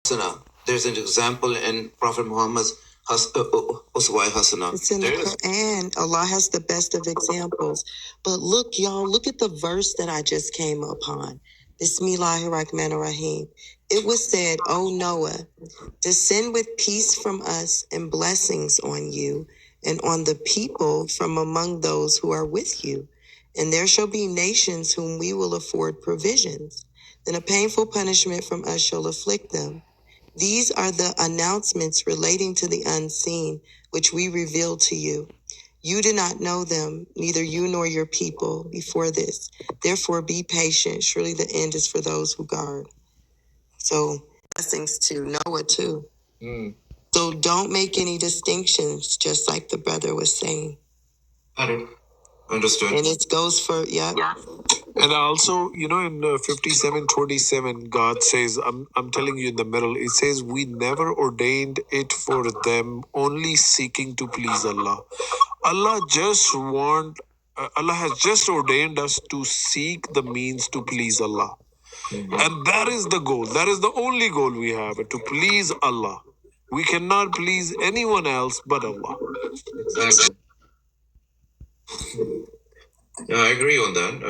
Hasana. There's an example in Prophet Muhammad's Uswa Hasana. It's in the Quran. Allah has the best of examples. But look, y'all, look at the verse that I just came upon. Bismillahirrahmanirrahim. It was said, O Noah, descend with peace from us and blessings on you and on the people from among those who are with you. And there shall be nations whom we will afford provisions. Then a painful punishment from us shall afflict them. These are the announcements relating to the unseen, which we reveal to you. You do not know them, neither you nor your people, before this. Therefore, be patient. Surely the end is for those who guard. So, blessings to Noah, too. So, don't make any distinctions, just like the brother was saying. Understood. And it goes for, yeah. And also, in 57:27, God says, I'm telling you in the middle, it says, we never ordained it for them, only seeking to please Allah. Allah has just ordained us to seek the means to please Allah. And that is the goal. That is the only goal we have, to please Allah. We cannot please anyone else but Allah. Exactly. Yeah, I agree on that.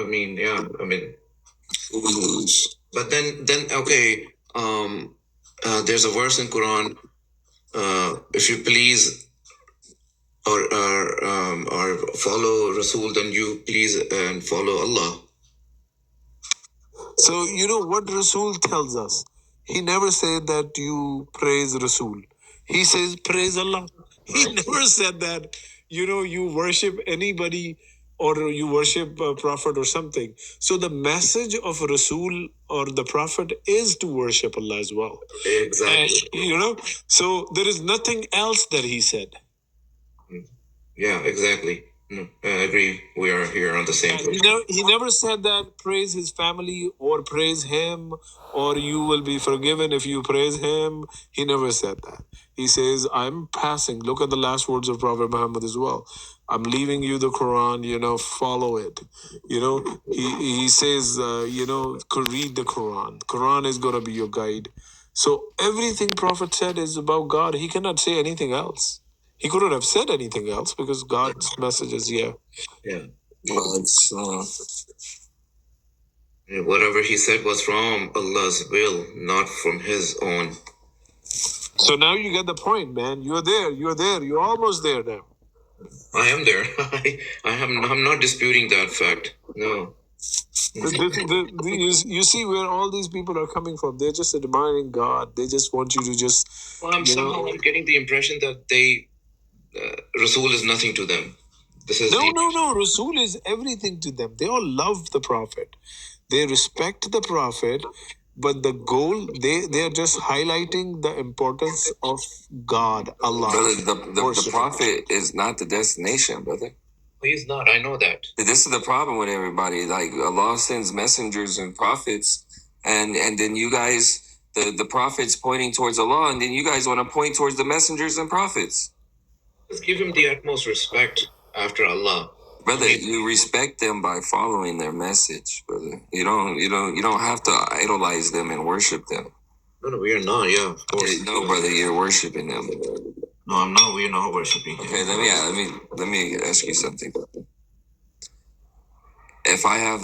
But then okay. There's a verse in Quran. If you please or follow Rasul, then you please and follow Allah. So, what Rasul tells us? He never said that you praise Rasul. He says, praise Allah. He never said that, you worship anybody or you worship a prophet or something. So the message of Rasul or the prophet is to worship Allah as well. Exactly. And, so there is nothing else that he said. Yeah, exactly. I agree. We are here on the same page. He never said that praise his family or praise him or you will be forgiven if you praise him. He never said that. He says, I'm passing. Look at the last words of Prophet Muhammad as well. I'm leaving you the Quran, follow it. He says, read the Quran. Quran is going to be your guide. So everything Prophet said is about God. He cannot say anything else. He couldn't have said anything else because God's message is here. Yeah. Whatever he said was from Allah's will, not from his own. So now you get the point, man. You're there. You're almost there now. I am there. I'm not disputing that fact. No. You see where all these people are coming from. They're just admiring God. They just want you to just. Well, I'm getting the impression that Rasul is nothing to them. No. Rasul is everything to them. They all love the Prophet. They respect the Prophet, but the goal, they are just highlighting the importance of God, Allah. Brother, the Prophet is not the destination, brother. He's not. I know that. This is the problem with everybody. Like, Allah sends messengers and prophets, and then you guys, the prophets pointing towards Allah, and then you guys want to point towards the messengers and prophets. Just give him the utmost respect after Allah. Brother, you respect them by following their message, brother. You don't have to idolize them and worship them. No, we are not. Yeah, of course. No, brother, you're worshiping them. No, I'm not. We are not worshiping him. Okay, let me ask you something. If I have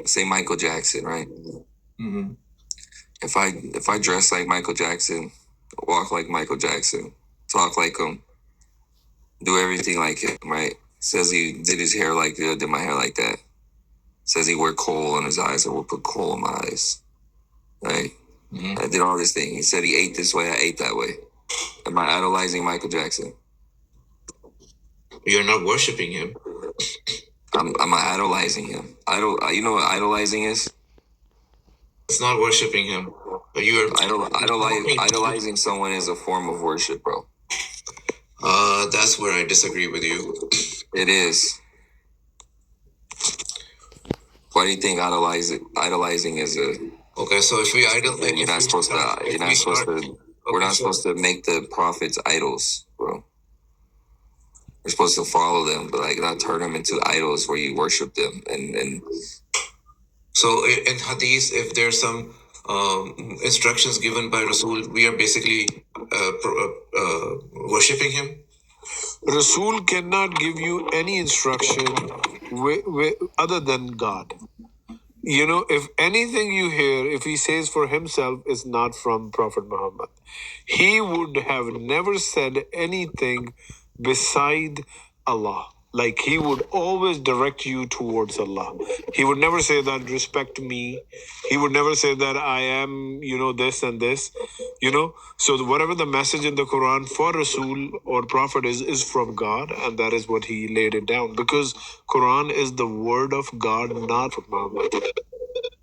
say Michael Jackson, right? Mm-hmm. If I dress like Michael Jackson, walk like Michael Jackson, talk like him, do everything like him, right? Says he did his hair like that, did my hair like that. Says he wear coal in his eyes, I will put coal in my eyes, right? Mm-hmm. I did all this thing. He said he ate this way, I ate that way. Am I idolizing Michael Jackson? You're not worshiping him. I'm idolizing him. You know what idolizing is? It's not worshiping him. You're idolizing someone is a form of worship, bro. That's where I disagree with you. It is. Why do you think idolizing is a? Okay, so if we idolize, you're not supposed to. We're not supposed to make the prophets idols, bro. We're supposed to follow them, but not turn them into idols where you worship them. And so in hadith, if there's some instructions given by Rasul, we are basically worshipping him. Rasul cannot give you any instruction other than God. You know, if anything you hear, if he says for himself, is not from Prophet Muhammad, he would have never said anything beside Allah. Like he would always direct you towards Allah. He would never say that respect me. He would never say that I am, this and this. So whatever the message in the Quran for Rasul or Prophet is from God, and that is what he laid it down. Because Quran is the word of God, not from Muhammad.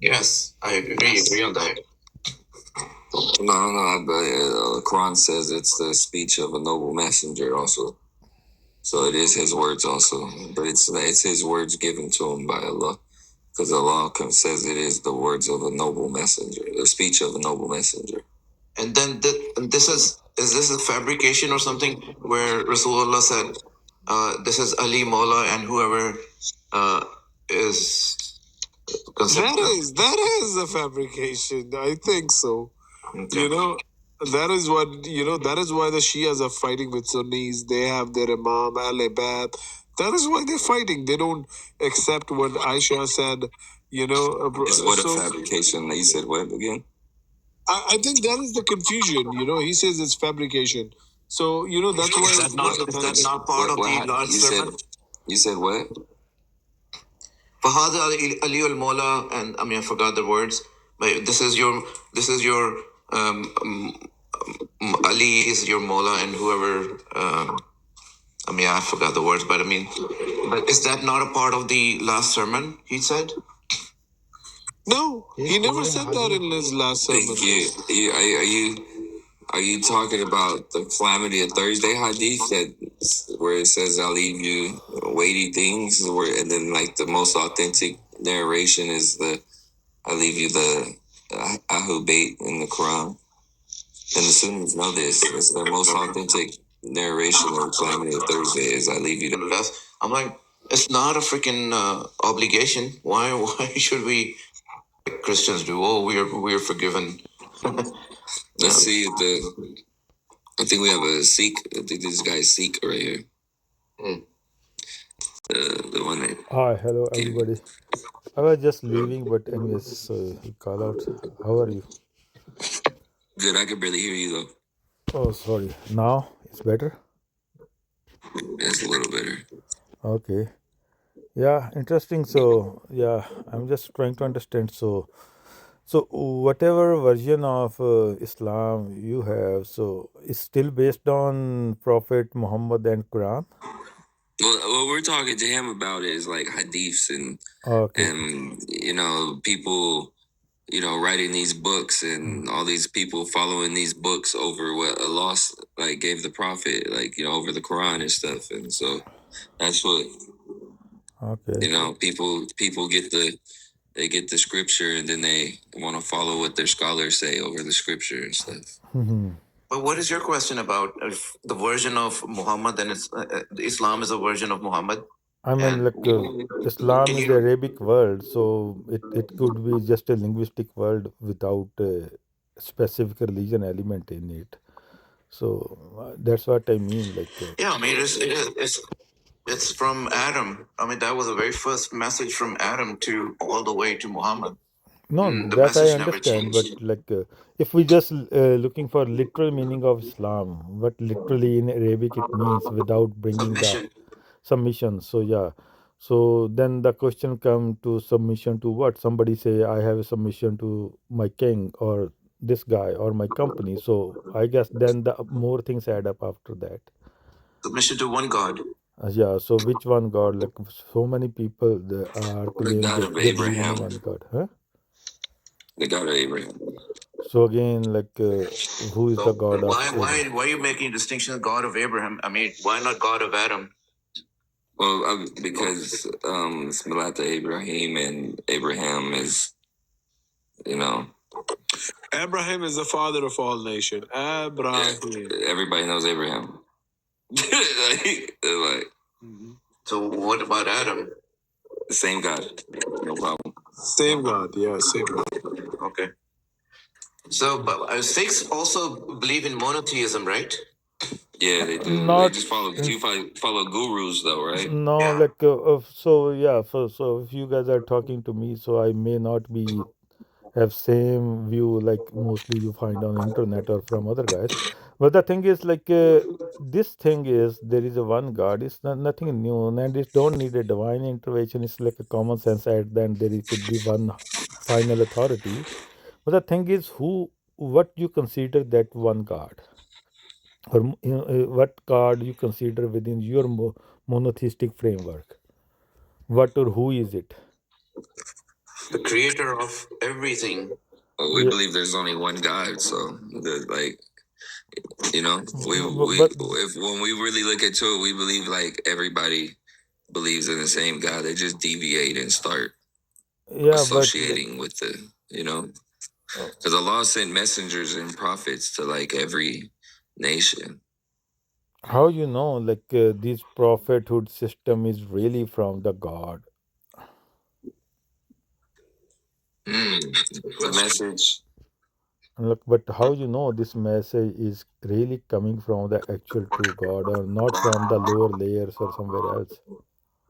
Yes, I agree on that. No, but Quran says it's the speech of a noble messenger also. So it is his words also, but it's his words given to him by Allah, because Allah says it is the words of a noble messenger, the speech of a noble messenger. And then this is this a fabrication or something where Rasulullah said, "This is Ali Mola and whoever is." That is a fabrication. I think so. Okay. That is that is why the Shias are fighting with Sunnis. They have their Imam al Bad. That is why they're fighting. They don't accept what Aisha said. It's what a fabrication. He said what again? I think that is the confusion. He says it's fabrication. So that's why Is that not part of the Lord's sermon? You said what? Fahad Ali al Mola, and I forgot the words, but this is your Ali is your Mola, and whoever I forgot the words, but but is that not a part of the last sermon? He said. No, he never said that in his last sermon. Are you talking about the Calamity of Thursday hadith where it says I'll leave you weighty things, and then like the most authentic narration is I leave you the Ahu Bait in the Quran. And the Sunnis know this. It's the most authentic narration of Calamity of Thursday is I leave you the. I'm like, it's not a freaking obligation. Why should we, like Christians, do? Oh, we are forgiven. Let's see I think we have a Sikh. I think this guy's Sikh right here. The one that. Hi, hello everybody. I was just leaving, but anyways, so you call out. How are you? Good. I can barely hear you though. Oh, sorry. Now it's better. It's a little better. Okay. Yeah, interesting. So yeah, I'm just trying to understand. So whatever version of Islam you have, so it's still based on Prophet Muhammad and Quran. Well, what we're talking to him about is like hadiths and Okay. People, writing these books and all these people following these books over what Allah like gave the Prophet, like over the Quran and stuff, and so that's what Okay. people get the scripture and then they want to follow what their scholars say over the scripture and stuff. But what is your question about the version of Muhammad and Islam is a version of Muhammad? I mean, like Islam is the Arabic word, so it could be just a linguistic word without a specific religion element in it. So that's what I mean. Like, yeah, it's from Adam. That was the very first message from Adam to all the way to Muhammad. no, The that I message never understand, but changed. like, if we just looking for literal meaning of Islam, what literally in Arabic it means without bringing the Submission. submission. So yeah, so then the question come to submission to what? Somebody say I have a submission to my king or this guy or my company. So I guess then the more things add up after that. Submission to one God. Yeah. So which one God? Like so many people they are The claim God they, of they believe in Abraham. one God, huh? The God of Abraham. So again, like, who is the God of Abraham? Why are you making a distinction? God of Abraham. Why not God of Adam? Well, because it's Milat Abraham, and Abraham is, Abraham is the father of all nations. Abraham. Everybody knows Abraham. like, So what about Adam? The same God, no problem. Same God, yeah, same God. Okay. So, but Sikhs also believe in monotheism, right? Yeah, they do. They Not just follow follow gurus though, right? no, Yeah. like so yeah. So if you guys are talking to me, so I may not be have same view like mostly you find on internet or from other guys. But the thing is like this thing is there is a one God. It's not nothing new, and it don't need a divine intervention. It's like a common sense at then there could be one final authority. But the thing is who what you consider that one God, or what God you consider within your monotheistic framework. What or who is it? The creator of everything. Well, we Yeah, believe there's only one God, so like we but if when we really look into it, we believe like everybody believes in the same God. They just deviate and start yeah, but associating with the uh, because Allah sent messengers and prophets to like every nation. how you know like this prophethood system is really from the God? The message. Look, but how you know this message is really coming from the actual true God or not from the lower layers or somewhere else?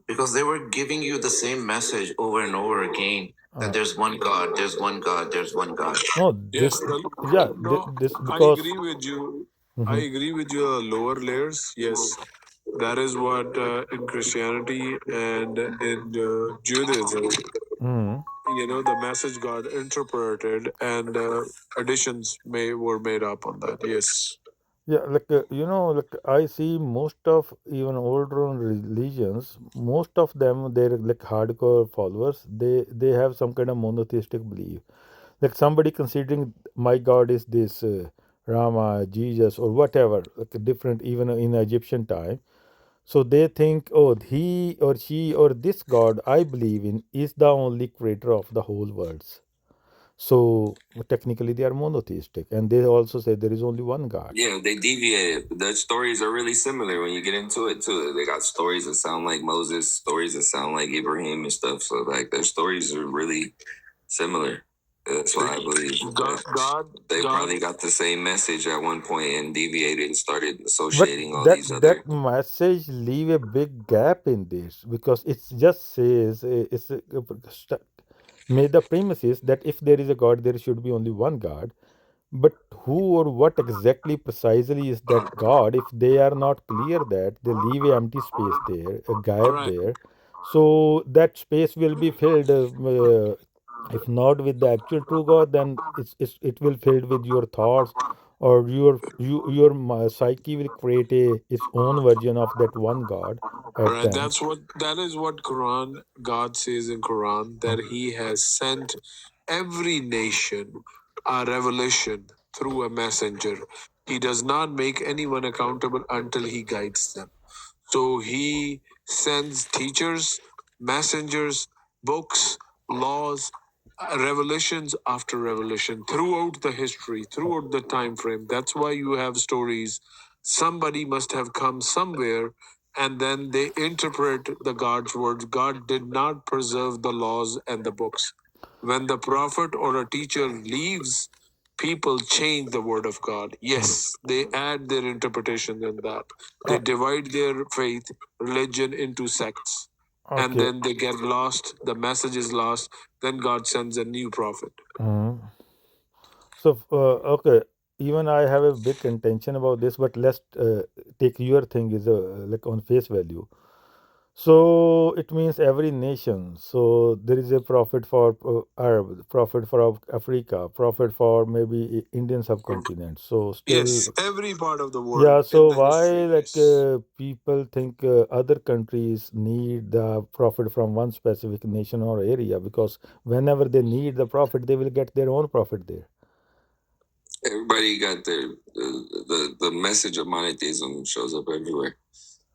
Because they were giving you the same message over and over again that Uh, there's one God, there's one God, there's one God. no, Yes, this, yeah, no, this I because. agree with you. I Mhm. agree with you. Lower layers, yes, that is what in Christianity and in Judaism, Mhm. the message got interpreted and additions were made up on that. Yes. Yeah, like like I see most of even older religions, most of them they're like hardcore followers. They have some kind of monotheistic belief. Like somebody considering my God is this Rama, Jesus, or whatever, like a different even in Egyptian time. So they think, oh, he or she or this God I believe in is the only creator of the whole world. So technically they are monotheistic, and they also say there is only one God. Yeah, they deviated. Their stories are really similar when you get into it too. They got stories that sound like Moses, stories that sound like Ibrahim and stuff. So like their stories are really similar. That's why I believe God, God, they God. probably got the same message at one point and deviated and started But associating all that these other. that message leave a big gap in this because it just says made the premises that if there is a God, there should be only one God. But who or what exactly precisely is that God? If they are not clear that they leave a empty space there, a gap Right. there, so that space will be filled. If not with the actual true God, then it will filled with your thoughts, or your psyche will create its own version of that one God at Right. then. That is what Quran God says in Quran that He has sent every nation a revelation through a messenger. He does not make anyone accountable until He guides them. So He sends teachers, messengers, books, laws, revelations after revelation throughout the history, throughout the time frame. That's why you have stories. Somebody must have come somewhere and then they interpret the God's words. God did not preserve the laws and the books. When the prophet or a teacher leaves, people change the word of God. Yes, they add their interpretation in that. They Uh, divide their faith, religion into sects. And okay. then they get lost, the message is lost, then God sends a new prophet. Mhm. So, okay, even I have a big contention about this, but let's take your thing is like on face value. So it means every nation. So there is a prophet for Arab, prophet for Africa, prophet for maybe Indian subcontinent. So Yes, still, every part of the yeah. world in So the why history, like yes. people think other countries need the prophet from one specific nation or area? Because whenever they need the prophet, they will get their own prophet there. Everybody got their the message of monotheism shows up everywhere.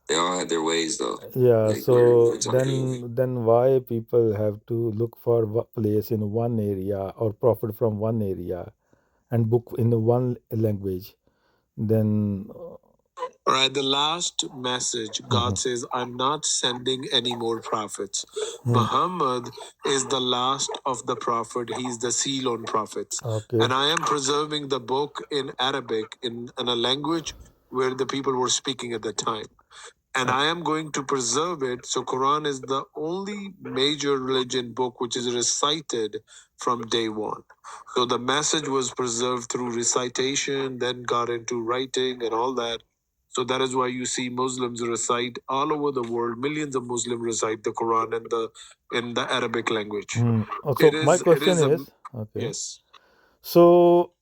They all had their ways though. Yeah, Like we're so talking. then why people have to look for place in one area or profit from one area and book in the one language? Then All right, the last message, God says, I'm not sending any more prophets. Muhammad is the last of the prophet. He's the seal on prophets. Okay. And I am preserving the book in Arabic, in a language where the people were speaking at the time. And I am going to preserve it. So Quran is the only major religion book which is recited from day one. So the message was preserved through recitation, then got into writing and all that. So that is why you see Muslims recite all over the world. Millions of Muslims recite the Quran in the Arabic language. So my question is, okay. Yes. So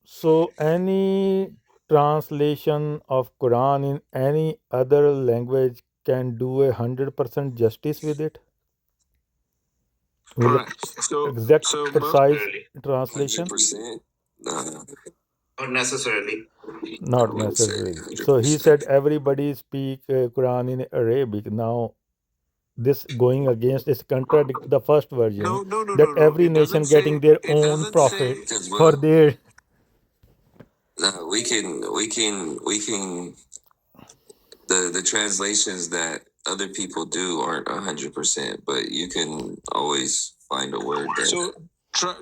any translation of Quran in any other language can do 100% justice with it? With Correct. So exact so precise Really? translation? 100%? Nah, Not necessarily. Not I wouldn't say necessarily. So he 100%. said everybody speak Quran in Arabic. Now this going against is contradict the first version no, that every It doesn't nation say. getting their It own doesn't prophet say. Because, for bro, their nah, we can the translations that other people do aren't 100%, but you can always find a word that. So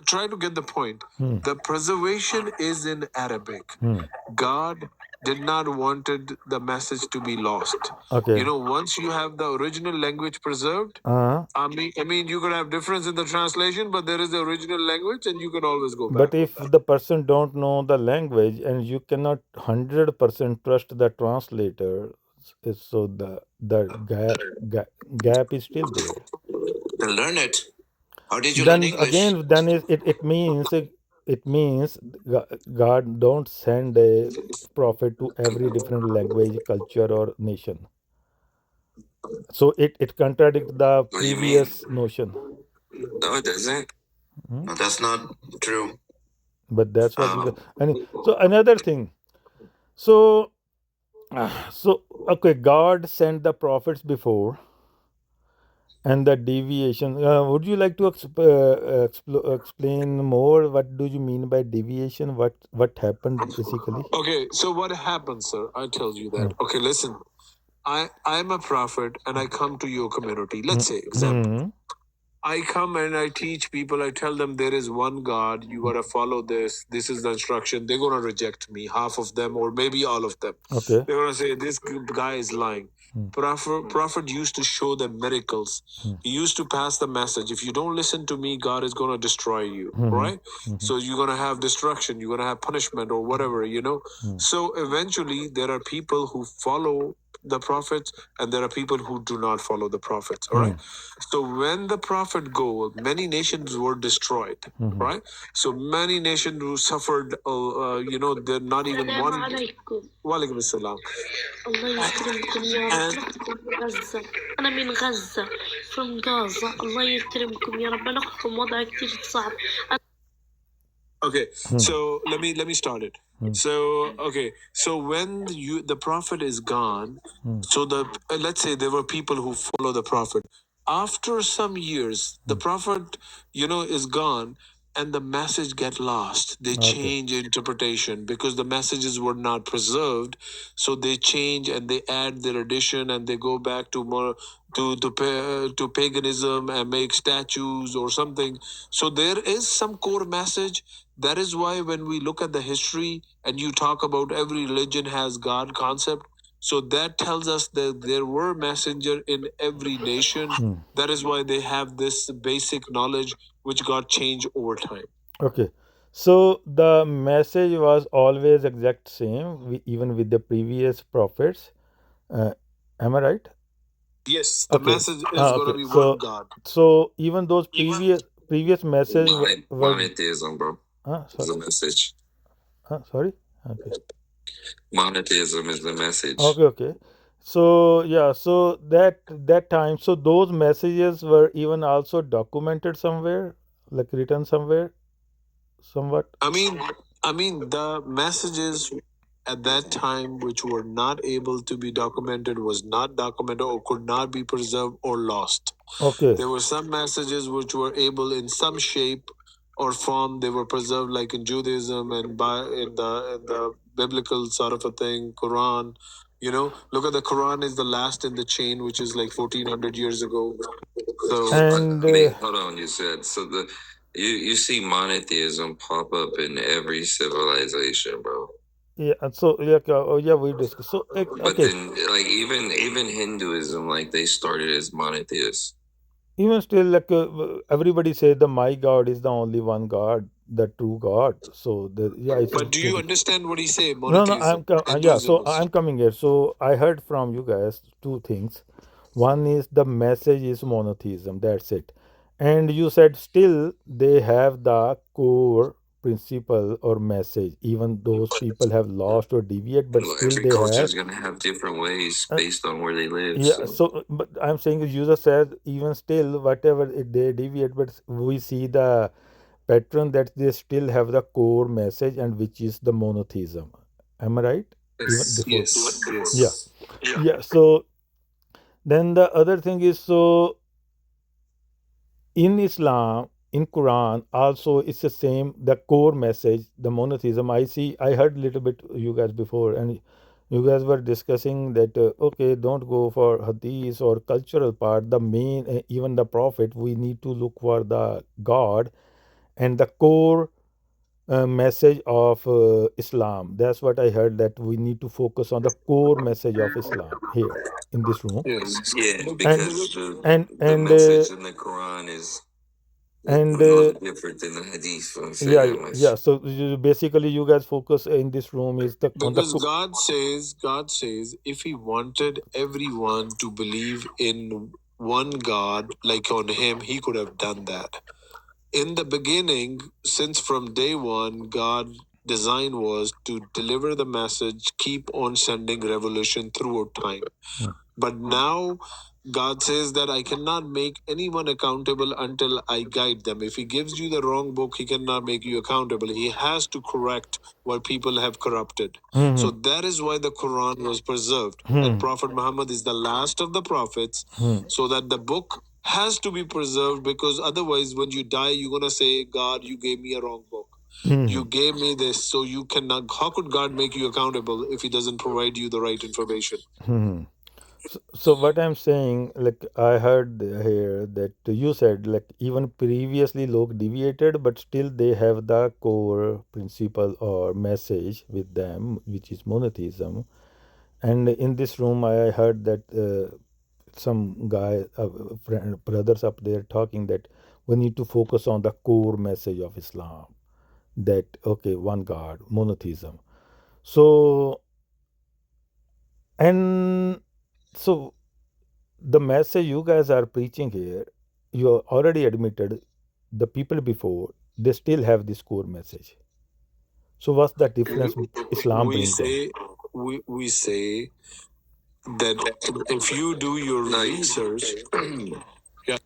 try to get the point. The preservation is in Arabic. God did not wanted the message to be lost. okay. Once you have the original language preserved, I mean, you could have difference in the translation, but there is the original language, and you can always go back. But if the person don't know the language and you cannot 100% trust the translator, so the gap is still there. Then learn it. How did you learn Then English? again, then it means God don't send a prophet to every different language, culture, or nation. So it contradicts the What do you mean? previous notion. No, it doesn't. No, that's not true. But that's what Um, so another thing. So so okay, God sent the prophets before, and the deviation. Would you like to explain more? What do you mean by deviation? What happened basically? Okay, so what happens, sir? I tell you that. Okay, listen. I'm a prophet, and I come to your community. Let's say, example. I come and I teach people. I tell them there is one God. You gotta follow this. This is the instruction. They're gonna reject me, half of them, or maybe all of them. Okay. They're gonna say this guy is lying. Prophet used to show them miracles. He used to pass the message. If you don't listen to me, God is gonna destroy you. Right? So you're gonna have destruction. You're gonna have punishment or whatever. So eventually, there are people who follow the prophets, and there are people who do not follow the prophets. All right. So when the prophet go, many nations were destroyed. Right. So many nations who suffered. They're not even one. Walaikum assalam. الله يكرمكم يا رب. نحكم غزة. أنا من غزة from Gaza. الله يكرمكم يا رب. نحكم وضع كتير صعب. Okay, so let me start it. So okay, so when the prophet is gone, so let's say there were people who follow the prophet. After some years, the prophet is gone, and the message get lost. They change interpretation because the messages were not preserved, so they change and they add their addition, and they go back to more to paganism and make statues or something. So there is some core message. That is why when we look at the history and you talk about every religion has God concept, so that tells us that there were messenger in every nation. That is why they have this basic knowledge which got changed over time. Okay. So the message was always exact same, even with the previous prophets. Am I right? Yes, the Okay. message is going to Okay. be So one God. so even those previous messages were Monotheism, bro, is sorry. the message. Sorry. Okay. Monotheism is the message. Okay. So yeah, so that time, so those messages were even also documented somewhere, like written somewhere, somewhat. I mean, the messages at that time which were not able to be documented was not documented or could not be preserved or lost. Okay. There were some messages which were able in some shape or form they were preserved, like in Judaism and in the biblical sort of a thing, Quran. Look at the Quran is the last in the chain, which is like 1400 years ago. So And hold on. You said so. You see monotheism pop up in every civilization, bro. yeah, so yeah, oh, yeah, we discuss. So But okay, then, like even Hinduism, like they started as monotheists. even still, like everybody say the my God is the only one God, the true God. So the yeah, it's but do you understand what he say? no, no. Monotheism. Yeah. Hinduism So is. I'm coming here. So I heard from you guys two things. One is the message is monotheism. That's it. And you said still they have the core principle or message. Even those people have lost or deviate, but Well, still every they culture have. is gonna have different ways Uh, based on where they live. yeah. So So, but I'm saying the user said even still whatever they deviate, but we see the pattern that they still have the core message and which is the monotheism. Am I right? Even yes, before. Yes. Yeah. Yes. Yeah. So then the other thing is, so in Islam, in Quran, also it's the same, the core message, the monotheism. I heard a little bit you guys before, and you guys were discussing that, okay, don't go for hadith or cultural part. The main, even the prophet, we need to look for the God and the core message of Islam. That's what I heard, that we need to focus on the core message of Islam here in this room. Yes. yeah, And because and the and message in the Quran is and a little different than the Hadith. I'll say yeah, that yeah. much. So basically, you guys focus in this room is the on the Because God says, if He wanted everyone to believe in one God, like on Him, He could have done that. In the beginning, since from day one, God design was to deliver the message, keep on sending revelation throughout time. Hmm. But now God says that I cannot make anyone accountable until I guide them. If He gives you the wrong book, He cannot make you accountable. He has to correct what people have corrupted. So Hmm. that is why the Quran was preserved. And Hmm. Prophet Muhammad is the last of the prophets, Hmm. so that the book has to be preserved, because otherwise, when you die, you're going to say, God, you gave me a wrong book. Hmm. You gave me this, so you cannot. How could God make you accountable if He doesn't provide you the right information? Hmm. So what I'm saying, like I heard here that you said, like even previously Lok deviated, but still they have the core principle or message with them, which is monotheism. And in this room, I heard that some guy, brothers up there talking that we need to focus on the core message of Islam. That okay, one God, monotheism. So and so the message you guys are preaching here, you already admitted the people before they still have this core message. So what's the difference Islam we bring them? say we say that if you do your research, yeah,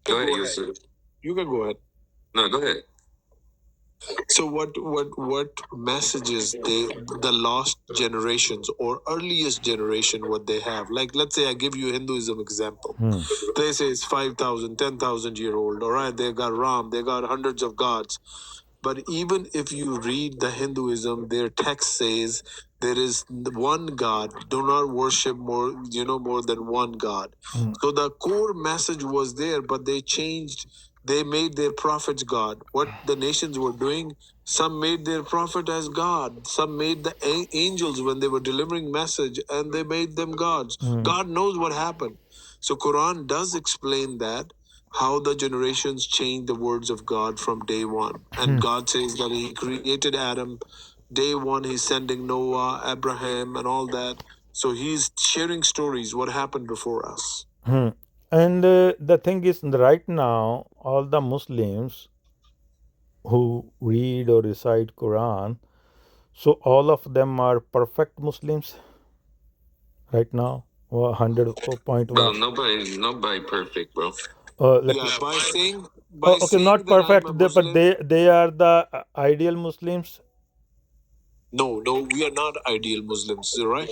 Go ahead, go ahead. Yusuf. You can go ahead. No, go ahead. So what messages the lost generations or earliest generation what they have? Like, let's say I give you Hinduism example. Hmm. They say it's 5,000, 10,000 year old. All right, they got Ram, they got hundreds of gods. But even if you read the Hinduism, their text says there is one God. Do not worship more than one God. Hmm. So the core message was there, but they changed. They made their prophets God. What the nations were doing, some made their prophet as God. Some made the angels when they were delivering message, and they made them gods. Hmm. God knows what happened. So Quran does explain that how the generations change the words of God from day one. And God says that He created Adam. Day one, He's sending Noah, Abraham, and all that. So He's sharing stories, what happened before us. Hmm. And the thing is, right now, all the Muslims who read or recite Quran, so all of them are perfect Muslims right now, or 100.1. Bro, nobody perfect, bro. Like Yeah, oh, by okay, saying not that I'm a perfect, but Muslim. they are the ideal Muslims. No, no, we are not ideal Muslims, right?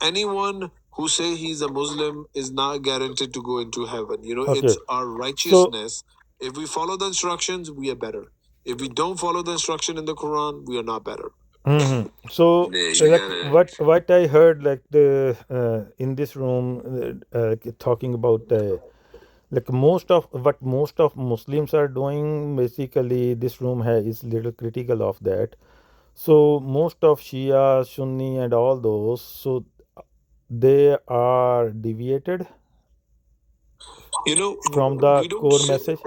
Anyone who say he's a Muslim is not guaranteed to go into heaven. Okay, It's our so righteousness. If we follow the instructions, we are better. If we don't follow the instruction in the Quran, we are not better. So, Yeah, you like gotta. what I heard, like the in this room, talking about like most of Muslims are doing. Basically, this room is little critical of that. So most of Shia, Sunni, and all those, so they are deviated You know, from the we don't core say. message.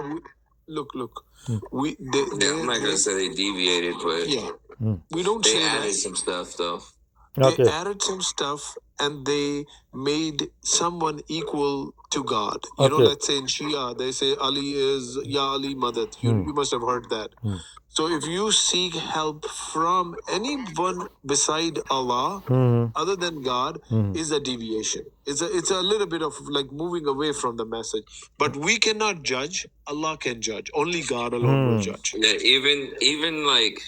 Look. Hmm. We Yeah, I'm not gonna say they deviated, but yeah. Hmm. We don't they say added that. some stuff though. They Okay. added some stuff and they made someone equal to God. You know, Okay. let's say in Shia, they say Ali is Ya Ali Madad. Hmm. You must have heard that. Hmm. So if you seek help from anyone beside Allah, Hmm. other than God, Hmm. is a deviation. It's a little bit of like moving away from the message. But we cannot judge. Allah can judge. Only God alone will Hmm. judge. Yeah, even like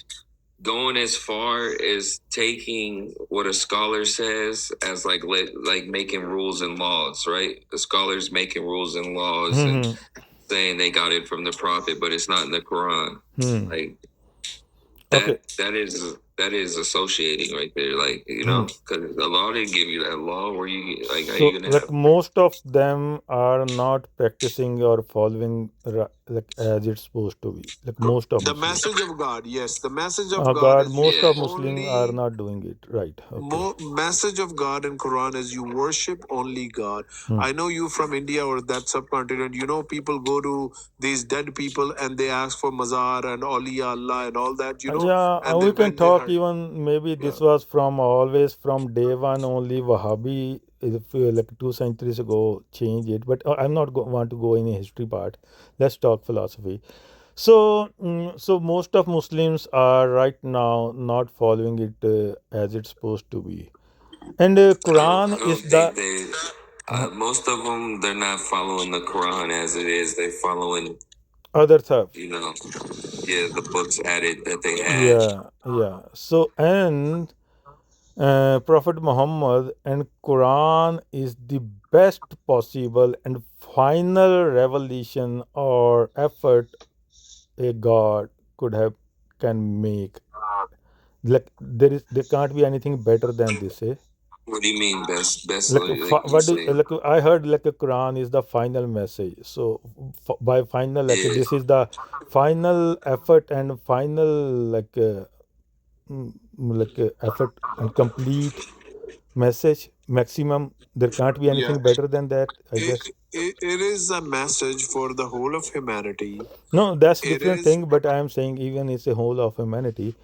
going as far as taking what a scholar says as like making rules and laws, right? The scholars making rules and laws and Hmm. saying they got it from the prophet, but it's not in the Quran. Hmm. Like Okay. that is associating right there. Like Hmm. because the law didn't give you that law. Where you like, are you So, gonna like have? most of them are not practicing or following like as it's supposed to be. Like most of The Muslims. message of God, yes, the message of God God, is you most of Yeah. Muslims are only not doing it right. Okay. message of God in Quran is you worship only God. Hmm. I know you from India or that subcontinent. You know, people go to these dead people and they ask for mazar and awliya Allah and all that. You know, Yeah, and we then can when they talk heard, even maybe yeah, this was from always from day one only Wahhabi if like 2 centuries ago change it, but I'm not want to go in a history part. Let's talk philosophy. So, so most of Muslims are right now not following it as it's supposed to be, and Quran I is don't the think they. Most of them, they're not following the Quran as it is. They're following, other stuff. you know, yeah, the books added that they add. Yeah, yeah. So and Prophet Muhammad and Quran is the best possible and final revelation or effort a God could have can make. Like there can't be anything better than this. Eh? What do you mean best Like like you what do say? like I heard like a Quran is the final message. So by final like Yeah, this is the final effort and final like effort and complete message maximum. There can't be yeah, anything better than that, I guess. it is a message for the whole of humanity. No, that's It different is, thing, but I am saying even it's a whole of humanity.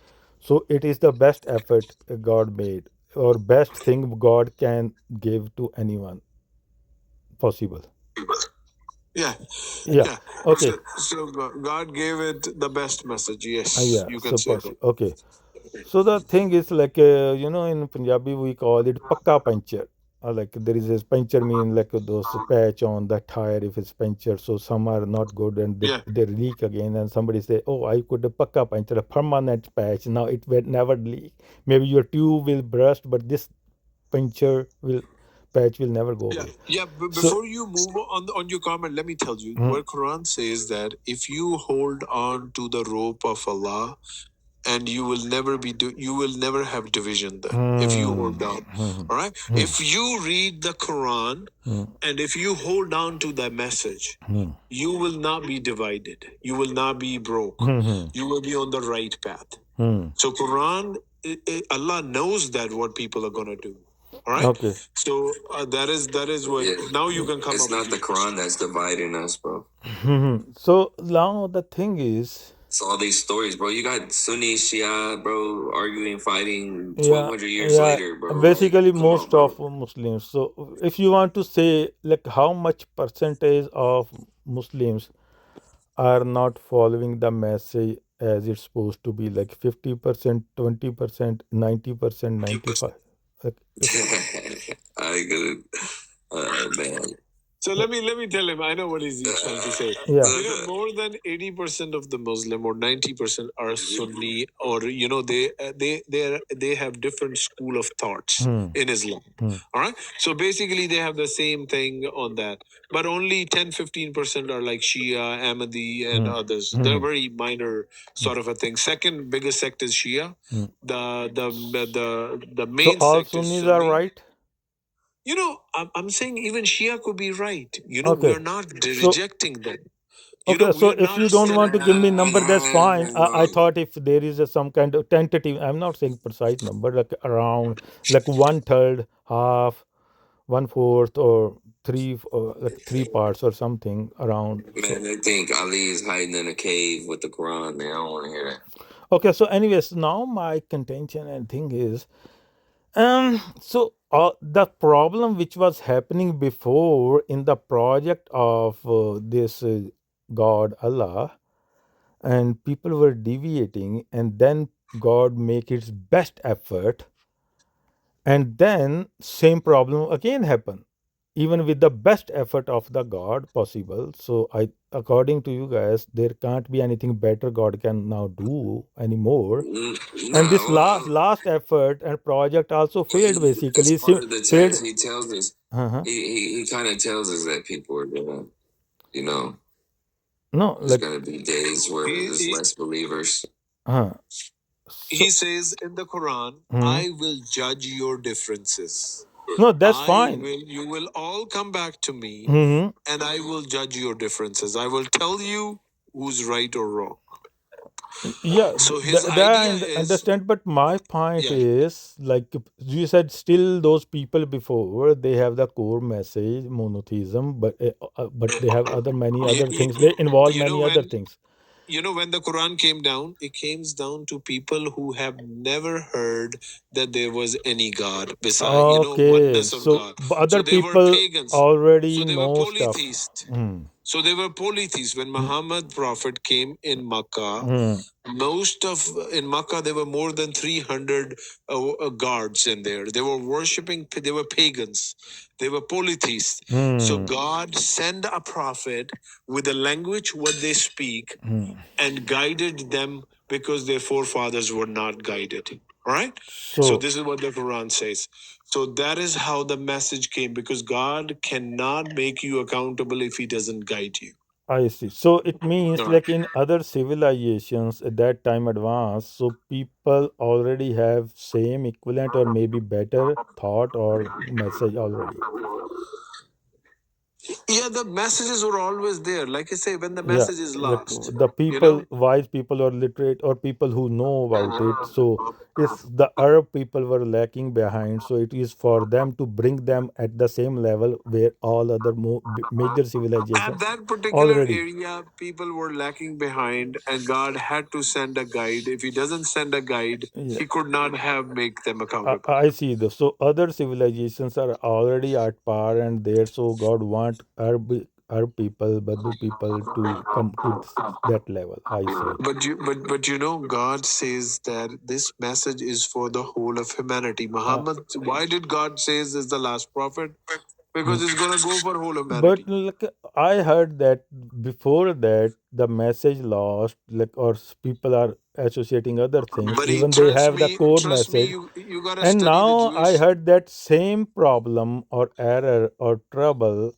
So it is the best effort God made or best thing God can give to anyone possible. yeah, Yeah. yeah. Okay. So God gave it the best message. Yes, Yeah. you can So say that. okay. So the thing is like in Punjabi we call it pakka puncture. Like there is a puncture mean like those patch on the tire if it's puncture. So some are not good and Yeah, they leak again. And somebody say, oh, I could pakka puncture a permanent patch. Now it will never leak. Maybe your tube will burst, but this puncture will patch will never go yeah, away. yeah. So Before you move on your comment, let me tell you mm, where Quran says that if you hold on to the rope of Allah, and you will never you will never have division then if you hold mm, down. mm, All right, mm, if you read the Quran mm, and if you hold on to that message, mm, you will not be divided, you will not be broke, mm, you will be on the right path. mm. So Quran, Allah knows that what people are going to do. All right, Okay. so that is what yeah. now you can come It's up not with the your Quran question. that's dividing us, bro. So now the thing is, It's all these stories, bro. You got Sunni, Shia, bro, arguing, fighting yeah, 1,200 years yeah, later, bro. Like, basically come on, most bro. of Muslims. So if you want to say like how much percentage of Muslims are not following the message as it's supposed to be, like 50%, 20%, 90%, 95. Like if I could, man. So let me tell him. I know what he's trying to say. Yeah. More than 80% of the Muslim or 90% are Sunni, or they have different school of thoughts Hmm. in Islam. Hmm. All right. So basically, they have the same thing on that, but only 10-15% are like Shia, Ahmadi, and others. They're very minor sort of a thing. Second biggest sect is Shia. Hmm. The So main all sect is Sunnis are Sunni. right? I'm saying even Shia could be right. We Okay. are not So rejecting them. okay, We so are if not you don't want to give me number, that's fine. I Nah, thought if there is some kind of tentative, I'm not saying precise number, like around like one third, half, one fourth, or three, like three parts or something around. man, So they think Ali is hiding in a cave with the Quran. Man, I don't want to hear that. okay, so anyways, now my contention and thing is, so the problem which was happening before in the project of this God Allah, and people were deviating, and then God make its best effort, and then same problem again happen, even with the best effort of the God possible. So I, according to you guys, there can't be anything better God can now do anymore. And Nah, this last effort and project also failed, it's basically. part of the Failed. test. He tells us. Uh-huh. He kind of tells us that people are gonna, you know, No, there's like gonna be days where there's less believers. uh, He so says in the Quran, mhm. I will judge your differences. No, that's fine. You will all come back to me, Hmm. and I will judge your differences. I will tell you who's right or wrong. Yeah, So his that I idea is, understand, but my point yeah, is like you said, still those people before they have the core message monotheism, but they have other many other things. They involve you know many other when things. when the Quran came down, it came down to people who have never heard that there was any God beside, Okay, oneness of so God. So other they were people pagans. already So they were know stuff. polytheists. Hmm. So they were polytheists. When Hmm. Muhammad Prophet came in Makkah, Hmm. most of in Makkah there were more than 300 guards in there. They were worshipping. They were pagans. They were polytheists. So Hmm. God sent a prophet with a language what they speak Hmm. and guided them because their forefathers were not guided. All right. So So this is what the Quran says. So that is how the message came, because God cannot make you accountable if He doesn't guide you. I see. So it means All right. like in other civilizations at that time advanced, so people already have same equivalent or maybe better thought or message already. Yeah, the messages were always there. Like I say, when the Yeah, message is like lost, the you know. people, wise people or literate or people who know about it. So it's the Arab people were lacking behind. So it is for them to bring them at the same level where all other major At civilization that particular already. area, people were lacking behind, and God had to send a guide. If He doesn't send a guide, Yeah. He could not have make them accountable. I see the so other civilizations are already at par and there, so God want Arab people, Badu people to come to that level. I see. But God says that this message is for the whole of humanity. Uh, Muhammad, why did God says is the last prophet? Because it's gonna go for whole but humanity. like I heard that before that the message lost, like or people are associating other things, But even they have the core message. you gotta And study the now I Jewish. heard that same problem or error or trouble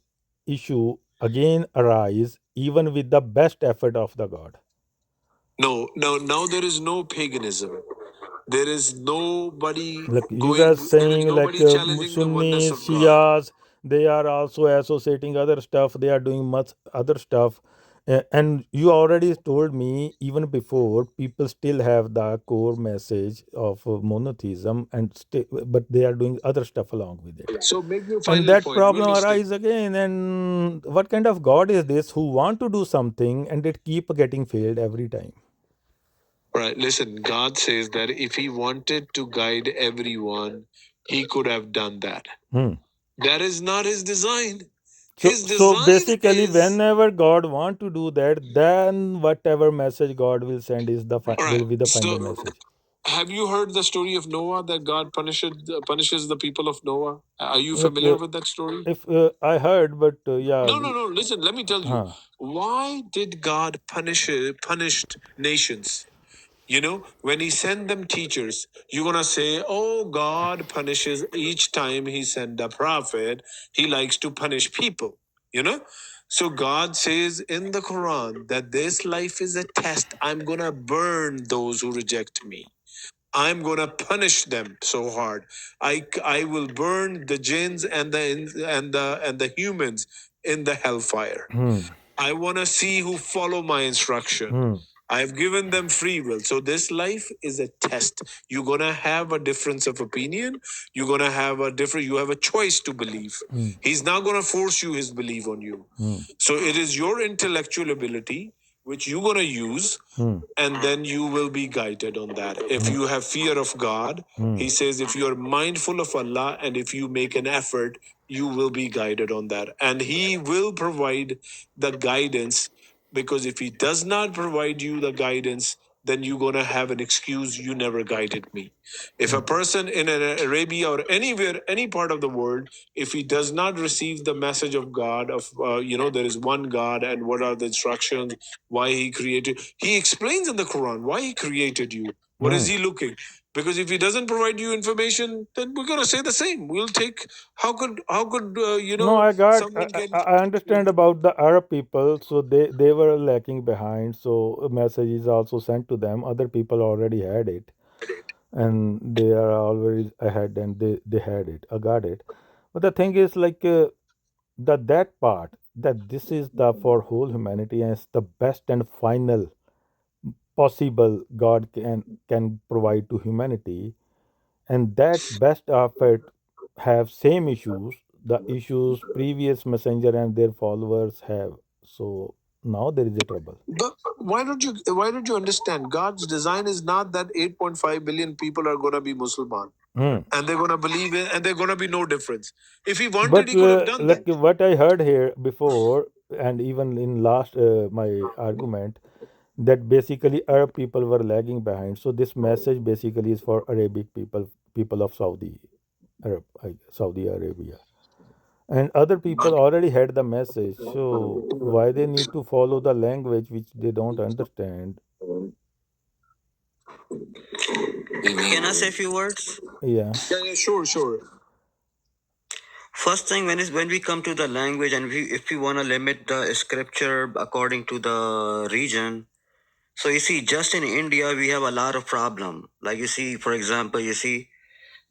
issue again arise even with the best effort of the God. No, no, now there is no paganism. There is nobody Like you going. guys There is saying like nobody challenging the oneness Sunnis, of God. Shias, they are also associating other stuff. They are doing much other stuff. And you already told me even before people still have the core message of monotheism and but they are doing other stuff along with it. So make your And final that point. You problem understand? arise again. And what kind of God is this who want to do something and it keep getting failed every time? Right. Listen, God says that if He wanted to guide everyone, He could have done that. Hmm. That is not His design. So, His so design basically, is. whenever God want to do that, then whatever message God will send is All right. will be the final So message. Have you heard the story of Noah, that God punishes the people of Noah? Are you Like familiar with that story? if I heard, but yeah, No. Listen, let me tell you. huh. Why did God punished nations? You know, when he sent them teachers, you're gonna say, "Oh, God punishes each time he sent a prophet. He likes to punish people." You know, so God says in the Quran that this life is a test. I'm gonna burn those who reject me. I'm gonna punish them so hard. I will burn the jinns and the humans in the hellfire. Hmm. I want to see who follow my instruction. Hmm. I've given them free will. So this life is a test. You're going to have a difference of opinion. You're going to have you have a choice to believe. Hmm. He's not going to force you his belief on you. Hmm. So it is your intellectual ability which you're going to use, Hmm. and then you will be guided on that. If you have fear of God, Hmm. he says, if you are mindful of Allah and if you make an effort, you will be guided on that. And he will provide the guidance, because if he does not provide you the guidance, then you're going to have an excuse, you never guided me. If a person in Arabia or anywhere, any part of the world, if he does not receive the message of God, of there is one God and what are the instructions, why he created, he explains in the Quran why he created you. What is Hmm. he looking? Because if he doesn't provide you information, then we're gonna say the same. We'll take. How could No, I got. someone get? I understand about the Arab people. So they were lacking behind. So a message is also sent to them. Other people already had it, and they are always ahead, and they had it. I got it. But the thing is, like that part, that this is the for whole humanity, and it's the best and final possible God can provide to humanity, and that best of it have same issues, the issues previous messenger and their followers have. So now there is a trouble. But why don't you understand? God's design is not that 8.5 billion people are gonna be Muslim Hmm. and they're gonna believe it and they're gonna be no difference. If he wanted, But he could have done like that. what I heard here before, and even in last my argument, that basically Arab people were lagging behind. So this message basically is for Arabic people, people of Saudi Arabia, and other people already had the message. So why they need to follow the language which they don't understand? Can I say a few words? Yeah. Yeah, sure. First thing, when we come to the language, and if we want to limit the scripture according to the region, so you see, just in India we have a lot of problem. Like you see, for example, you see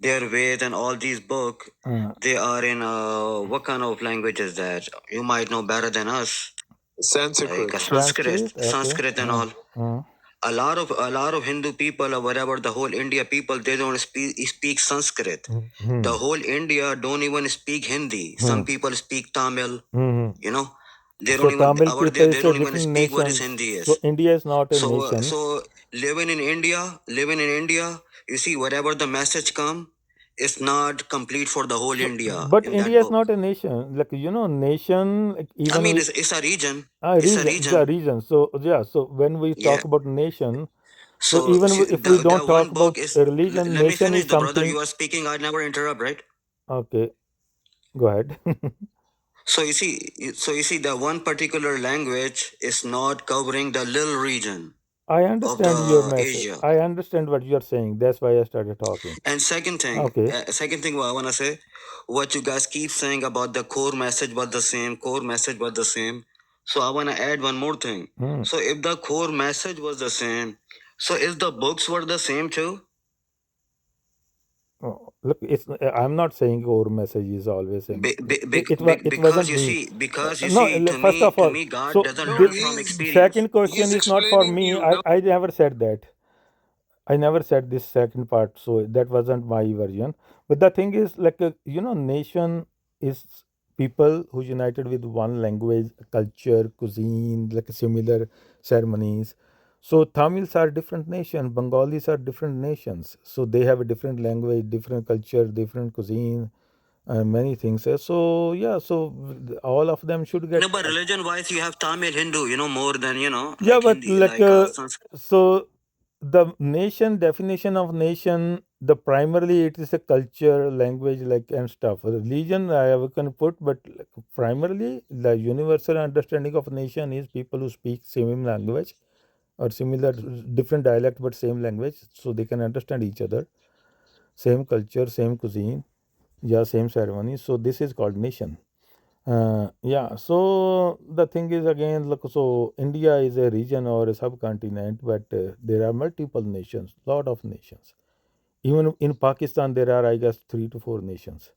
their Ved and all these book, Uh, they are in what kind of language is that? You might know better than us, Sanskrit. like Sanskrit. Okay. Sanskrit and all. Uh, A lot of Hindu people or whatever, the whole India people, they don't speak Sanskrit. hmm. The whole India don't even speak Hindi. Hmm. Some people speak Tamil. Hmm. You know, they So don't even Tamil over people there. They is a don't even different speak what is nation. Hindi So is. India is not a So nation. so living in India, you see whatever the message come, it's not complete for the whole So, India but in that India is book. not a nation. Like nation. Like, I even mean, we it's a region. It's a region. It's a region. region. So yeah. So when we Yeah. talk about nation, so So even see, if we the don't one talk book about is. religion, Let me nation finish, is the brother. something. You are speaking. I never interrupt, right? Okay, go ahead. So you see, the one particular language is not covering the little region I of understand your the message. Asia. I understand what you are saying. That's why I started talking. And Okay. second thing, what I wanna say, what you guys keep saying about the core message was the same, core message was the same. So I wanna add one more thing. Hmm. So if the core message was the same, so is the books were the same too? Oh, look, it's. I'm not saying our message is always same. Be, be, be, It because wasn't you me. see, because you No. see, to First me, of to all, me, God so doesn't No, learn from he's experience. second question he's is not for explaining me. you. No, I never said that. I never said this second part, so that wasn't my version. But the thing is, like, nation is people who united with one language, culture, cuisine, like similar ceremonies. So Tamils are different nation, Bengalis are different nations. So they have a different language, different culture, different cuisine, and many things. So yeah, so all of them should get. No, but religion wise, you have Tamil, Hindu, more than, Yeah, like but Hindi, like like Sanskrit. so the nation definition of nation, the primarily it is a culture, language, like and stuff. Religion I can put, but like, primarily the universal understanding of nation is people who speak same language or similar different dialect but same language, so they can understand each other, same culture, same cuisine, yeah, same ceremony. So this is called nation. Yeah, so the thing is again, look, so India is a region or a subcontinent, but there are multiple nations, lot of nations. Even in Pakistan, there are, I guess, 3 to 4 nations.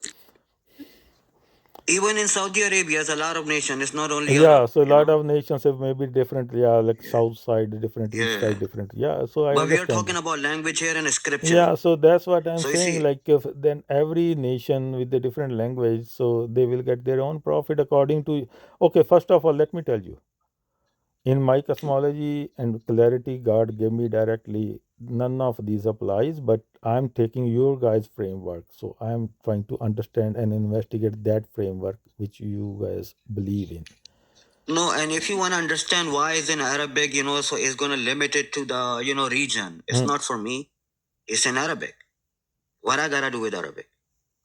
Even in Saudi Arabia, there's a lot of nations. It's not only Yeah, Arab, so a you lot know. of nations have maybe different, yeah, like south side different, east Yeah. side different. Yeah, so I But we are understand. talking about language here and scripture. Yeah, so that's what I'm So you saying. see, Like, if then every nation with a different language, so they will get their own profit according to. Okay, first of all, let me tell you. In my cosmology and clarity, God gave me directly none of these applies, but I'm taking your guys' framework. So I'm trying to understand and investigate that framework which you guys believe in. no, and if you want to understand why it's in Arabic, you know, so it's going to limit it to the, you know, region. It's Mm, not for me. It's in Arabic. What I gotta do with Arabic,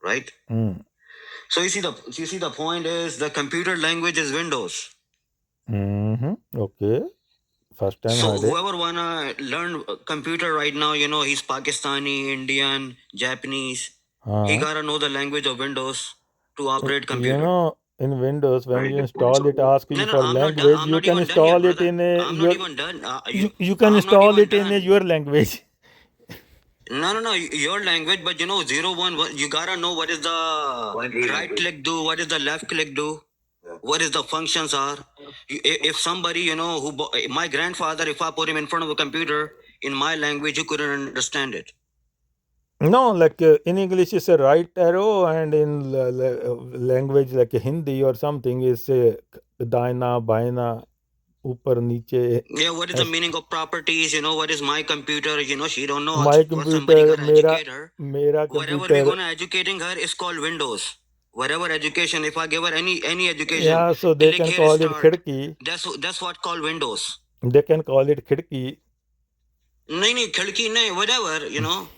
right? mm, So you see the point is the computer language is Windows. okay. First time So heard it. whoever wanna learn computer right now, you know, he's Pakistani, Indian, Japanese. He gotta know the language of Windows to operate You computer. know, in Windows, when Right. you install it, ask No, you no, for I'm not done. language, I'm you not can even done yet, install it brother. in a I'm not your even done. you can I'm not install even it in a done. your language. No, no, no. Your language, but you know, 0, 1. You gotta know what is the right click do, what is the left click do, what is the functions are. If somebody, you know, my grandfather, if I put him in front of a computer in my language, you couldn't understand it. No, like in English is a right arrow, and in language like Hindi or something is daina, baina, upar, niche. Yeah, what is the meaning of properties? You know, what is my computer? You know, she don't know how My what somebody computer, gotta educate her. mera Whatever we're computer. gonna educating her is called Windows. Whatever education, if I give her any education, Yeah, so they click can here call it start. khidki. That's what called Windows. They can call it khidki. नहीं खिड़की नहीं whatever you know.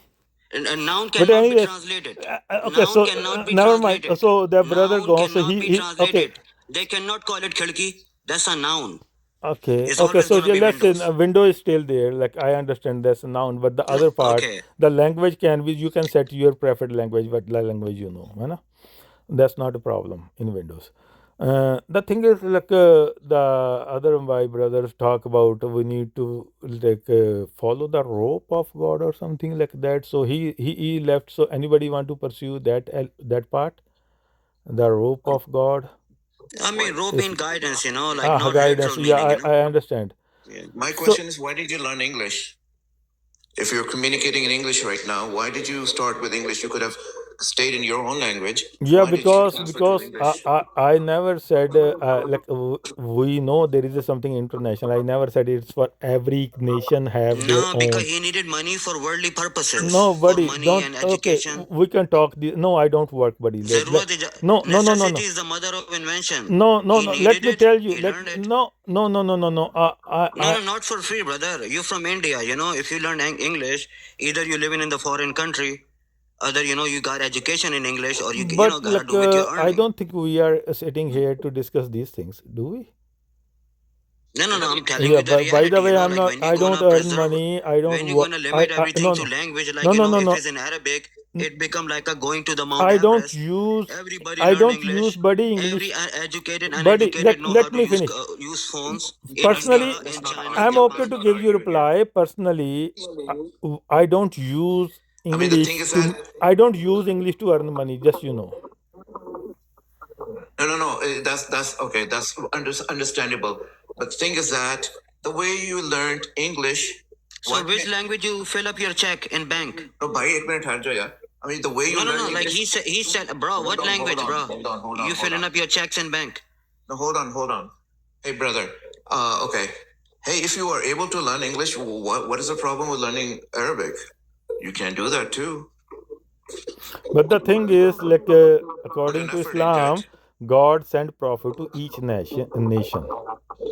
A noun But cannot be anyways, translated. okay, Noun so cannot be never mind. translated. So their brother Noun goes. So cannot be he okay. translated. They cannot call it khidki. That's a noun. Okay, It's okay. always So gonna be let's say Windows. a window is still there. Like I understand that's a noun, but the No, other part, okay. the language can be. You can set your preferred language, what language you know. है ना? That's not a problem in Windows. The thing is, like the other my brothers talk about, we need to like follow the rope of God or something like that. So he left. So anybody want to pursue that that part, the rope of God? I mean, rope Is in guidance, you know, like not guidance. literal Yeah, meaning, you know. I understand. Yeah. My So question is, why did you learn English? If you're communicating in English right now, why did you start with English? You could have stayed in your own language. yeah, Why did you because transfer to English? I never said like we know there is something international. I never said it's for every nation have their No, because own. he needed money for worldly purposes, No, for buddy, money don't. and Okay, education. we can talk. No, I don't work, buddy. No, no, no, no, Necessity no. is the mother of invention. No, no, He no. Let needed me it. tell you. He learned it. No, no, no, no, no, no. No, no, not for free, brother. You're from India, you know. If you learn English, either you're living in the foreign country, either you know you got education in English, or you but know gotta do with your I earning. don't think we are sitting here to discuss these things, do we? No, no, no. I'm telling Yeah, you the but by the reality. You way, know, I'm like not. when you I don't gonna earn preserve, money. I don't. when you gonna limit everything No, to no, language, like no, you no, know, no, if no. it's in Arabic, it become like a going to the Mount I don't Everest. use. Everybody I learn don't use English. buddy Every English. educated, Buddy, uneducated know how let to me finish. use phones in India, Personally, in China, in I'm okay Japan. to give you reply. Personally, I don't use I mean, the thing English is that to. I don't use English to earn money. Just you know. no. That's okay. That's understandable. But the thing is that the way you learned English. So which language you fill up your check in bank? No, bhai, एक minute ठहर जाओ यार. I mean, the way you No, no, learn no. Like English. he said, bro, what language, bro? You Hold filling on. up your checks in bank? No, hold on. Hey, brother. Okay. Hey, if you are able to learn English, what is the problem with learning Arabic? You can do that too. But the thing is, like Put according an to effort into Islam, it. God sent prophet to each nation.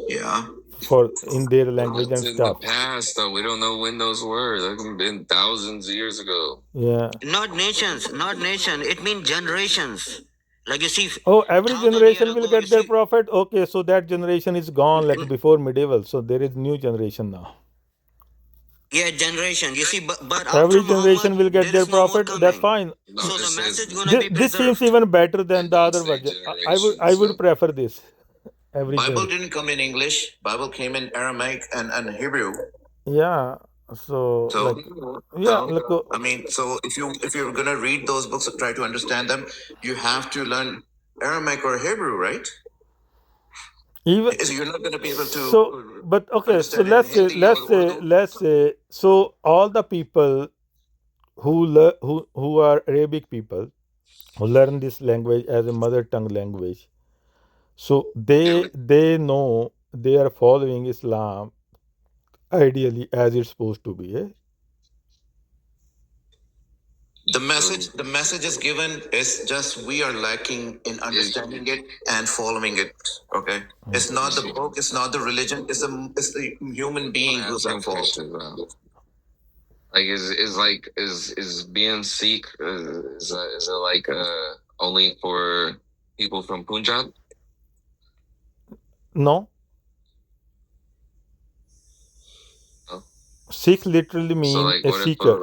Yeah. for in their language It's and in the stuff. past, though. We don't know when those were. They've been thousands of years ago. Yeah. Not nations, not nation. It means generations. Like you see, Oh, every 1,000 years generation will ago, you get their see. prophet. Okay, so that generation is gone, like before medieval. So there is new generation now. Yeah, generation. You see, but after Every Muhammad, generation will get there their is no more prophet. That's coming. fine. No, So it the says, message gonna This, be this seems preserved. even better than it the don't other say version. I would generations, I would so. prefer this. Every Bible generation. didn't come in English. Bible came in Aramaic and Hebrew. Yeah. So So like yeah, like I mean, so if you're gonna read those books, try to understand them, you have to learn Aramaic or Hebrew, right? even So you're not gonna be able to so. But okay, so understand in Hindi or Urdu. let's say so all the people who are Arabic people who learn this language as a mother tongue language. So Yeah, they know they are following Islam ideally as it's supposed to be. Eh? The message is given is just we are lacking in understanding it and following it. Okay, it's not the book, it's not the religion, it's the human being who's at fault. like is being Sikh is it like only for people from Punjab? No, No? Sikh literally So mean like, a what if seeker.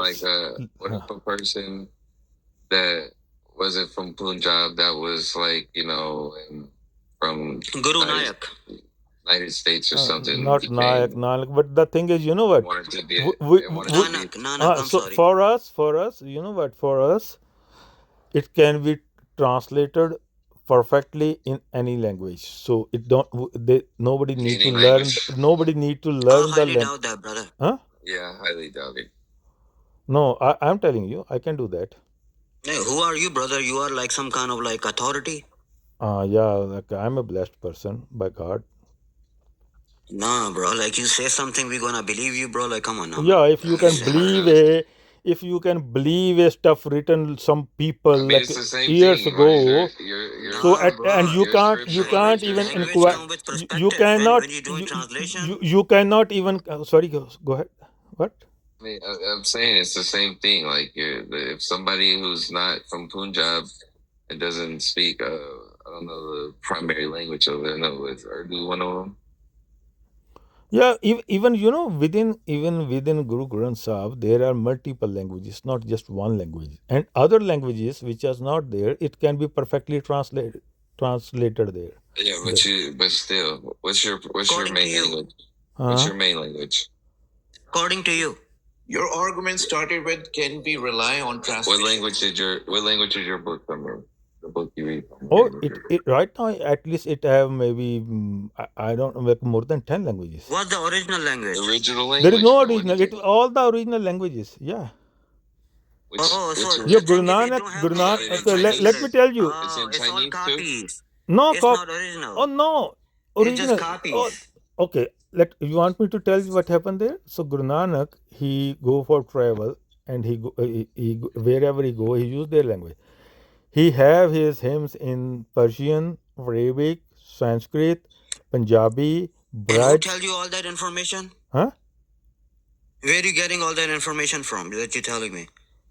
what if a person that wasn't from Punjab that was like from Guru Nayak. United States or something Not became Nayak, but the thing is, you know what? wanted to be We, they wanted to be Nanak, I'm so sorry. for us, you know what? For us, it can be translated perfectly in any language. So it don't they nobody need to any learn. language. Nobody need to I learn the highly language. doubt that, brother. Huh? Yeah, highly doubt it. No, I'm telling you, I can do that. Hey, who are you, brother? You are like some kind of like authority? Yeah, like I'm a blessed person by God. Nah, bro. Like you say something, we gonna believe you, bro. Like, come on now, Yeah, man. if you You can say. believe a, if you can believe a stuff written some people I mean, like it's the same years thing, right? ago. So Nah, and bro. you can't Language, even language inquire. come with You perspective. When cannot you're doing translation, you cannot even. Sorry, go ahead. What? I mean, I'm saying it's the same thing. Like, if somebody who's not from Punjab and doesn't speak, I don't know the primary language of it. I know it's Urdu, one of them. Yeah, even you know within Guru Granth Sahib there are multiple languages, not just one language, and other languages which are not there, it can be perfectly translated there. Yeah, There. but still, what's your according to main you, language? What's Huh? your main language? according to you, Your argument started with can we rely on translation? What language is your book from? The book you read from? Oh, it right now at least it have maybe I don't know like more than 10 languages. what's the original language? The original There is language. no But what original. is It it? all the original languages. Yeah. Oh, Which so Yeah, the Guru thing is, it Nanak, don't have Guru no Nanak. Is it original in Okay, let me Chinese? tell you. It's Oh, in it's all Chinese too. copies. No, It's not original. oh no, It's just original. Oh, copies. okay. Let you want me to tell you what happened there? So Guru Nanak, he go for travel, and wherever he go, he use their language. He have his hymns in Persian, Arabic, Sanskrit, Punjabi, And who Braj. tell you all that information? Huh? Where are you getting all that information from that you're telling me?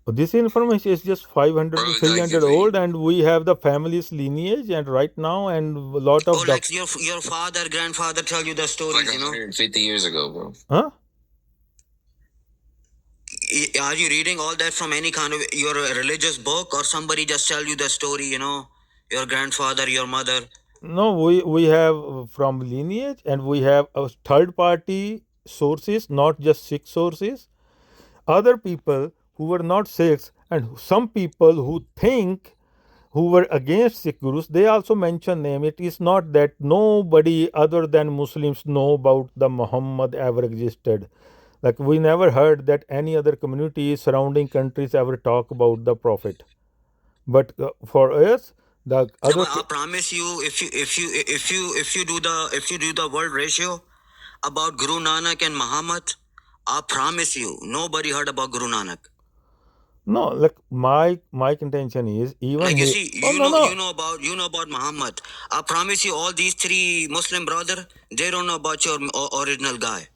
This information is just 500 to Bro, like 300 old, and we have the family's lineage, and right now, and a lot Oh, of like your father, grandfather tell you the it's stories, like 150 years ago, bro. huh? Are you reading all that from any kind of your religious book, or somebody just tell you the story? Your grandfather, your mother. No, we have from lineage, and we have third party sources, not just Sikh sources. Other people who were not Sikhs, and some people who think who were against Sikh gurus, they also mention name. It is not that nobody other than Muslims know about the Muhammad ever existed. Like we never heard that any other community surrounding countries ever talk about the Prophet. But for us, the Yeah, other but I promise you, if you do the word ratio about Guru Nanak and Muhammad, I promise you, nobody heard about Guru Nanak. No, like my contention is even Like you he. see, Oh no no. you know about Muhammad. I promise you, all these three Muslim brother, they don't know about your original guy.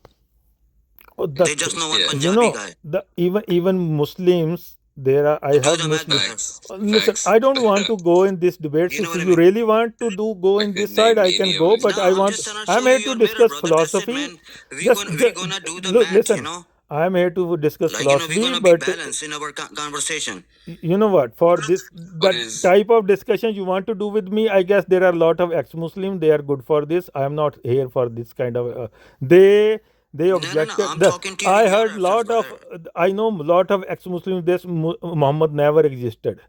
Oh, They just know one Yeah. Punjabi guy. the even Muslims there are I Do heard the math, Muslims. brother. Facts. Listen, Facts. I don't want to go in this debates. You know If what I you mean? really want to go I in this could side, name I can any of go. his. But No, I I'm want. just trying to I'm show you here to your mirror, discuss brother. That's it, philosophy. man. We Just, gonna we just gonna do the look, math, listen. you know. I'm here to discuss Like we're philosophy, gonna be but balanced in our conversation. you know what? For this What that is type of discussion you want to do with me, I guess there are a lot of ex-Muslim. They are good for this. I am not here for this kind of. They No. objected. I'm talking to you I in your heard reference, lot of. brother. I know lot of ex-Muslims. This Muhammad never existed,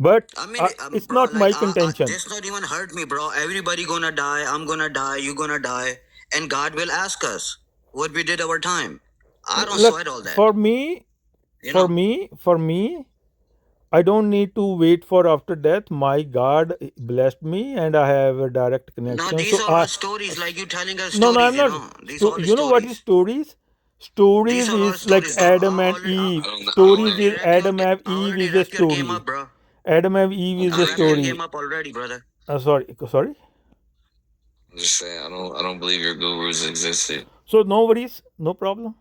but I mean, it's bro, not like, my contention. this not even hurt me, bro. Everybody gonna die. I'm gonna die. You gonna die, and God will ask us what we did our time. I don't Look, sweat all that. for me, You for know. me, for me, I don't need to wait for after death. My God blessed me, and I have a direct No, connection. these So are all stories. Like you telling us no, no, stories. I'm You not. know, these all You know what is stories. stories? These Stories are all is like stories, bro. Adam and Eve. I I don't Stories know. already is wreck your Adam and I Eve already is a wreck your game up, story. bro. Adam and Eve is I a I wreck your agree. game story. up already, brother. Sorry. I'm just saying I don't believe your gurus existed. So no worries, no problem.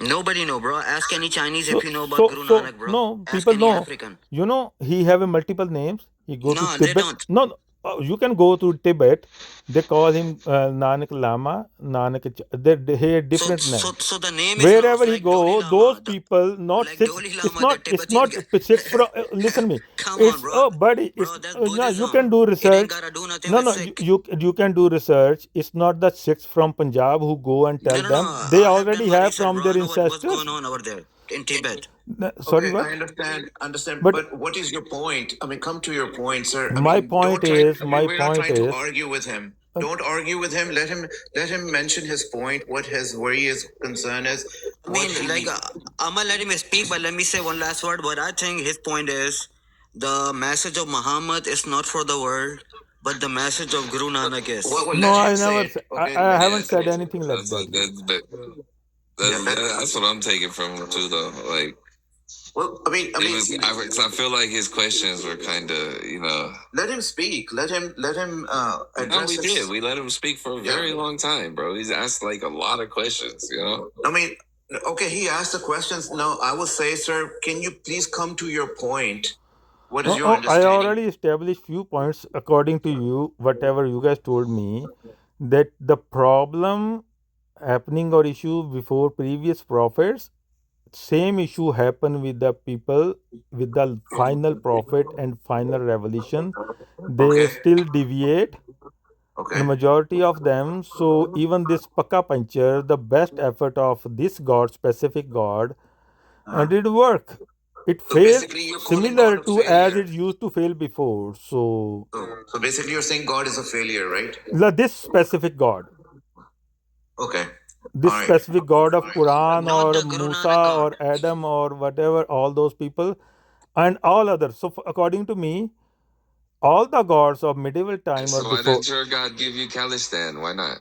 Nobody know, bro. Ask any Chinese if So you know about so Guru so Nanak, bro. no Ask people any know. African. You know he have a multiple names. He go to No, they Tibet. don't. No, you can go to Tibet. They call him Nanak Lama. They have So, different names. so the name is Wherever lost, he like Dalai go, those Lama. people not Like six. Dalai It's Lama, the not. It's Tibetan not guy. six from. Listen me. Come on, It's bro. oh buddy. It's Bro, that's no. You Buddhism. can do It ain't research. gotta do nothing No with no. Sikh. You can do research. It's not the six from Punjab who go and tell No. them. They I have done already my have research, from bro. I their know what's ancestors. going on over there in Tibet. Sorry, Okay, I what? understand. But But what is your point? I mean, come to your point, sir. I my mean, point don't try. is, my We're not point trying to is, argue with him. uh, Don't argue with him. Let him mention his point. Where he is concern is. I mean, like, I'm gonna let him speak, but let me say one last word. What I think his point is the message of Muhammad is not for the world, but the message of Guru Nanak is. Well, no, let him I say never. it. I, Okay, I let haven't him said say it. anything like That's that. that's what I'm taking from him too, though. Like Well, I feel like his questions were kind of let him speak. Let him No, address we his. did. We let him speak for a Yeah. very long time, bro. He's asked like a lot of questions. I mean, okay, he asked the questions. Now, I will say, sir, can you please come to your point? What is No, your no, I understanding? already established few points according to you. Whatever you guys told me, that the problem happening or issue before previous prophets, same issue happened with the people with the final prophet and final revelation. They Okay. still deviate, Okay. and majority of them. So even this Paka Pancher, the best effort of this God, specific God, did work. It So failed basically, you're calling similar God a to as failure. it used to fail before. So basically, you're saying God is a failure, right? This specific God, Okay. this All right. specific God of Quran Not or the Guru Nanak Musa God. or Adam or whatever, all those people and all others. So according to me, all the gods of medieval time or So why before. didn't your God give you Khalistan? Why not?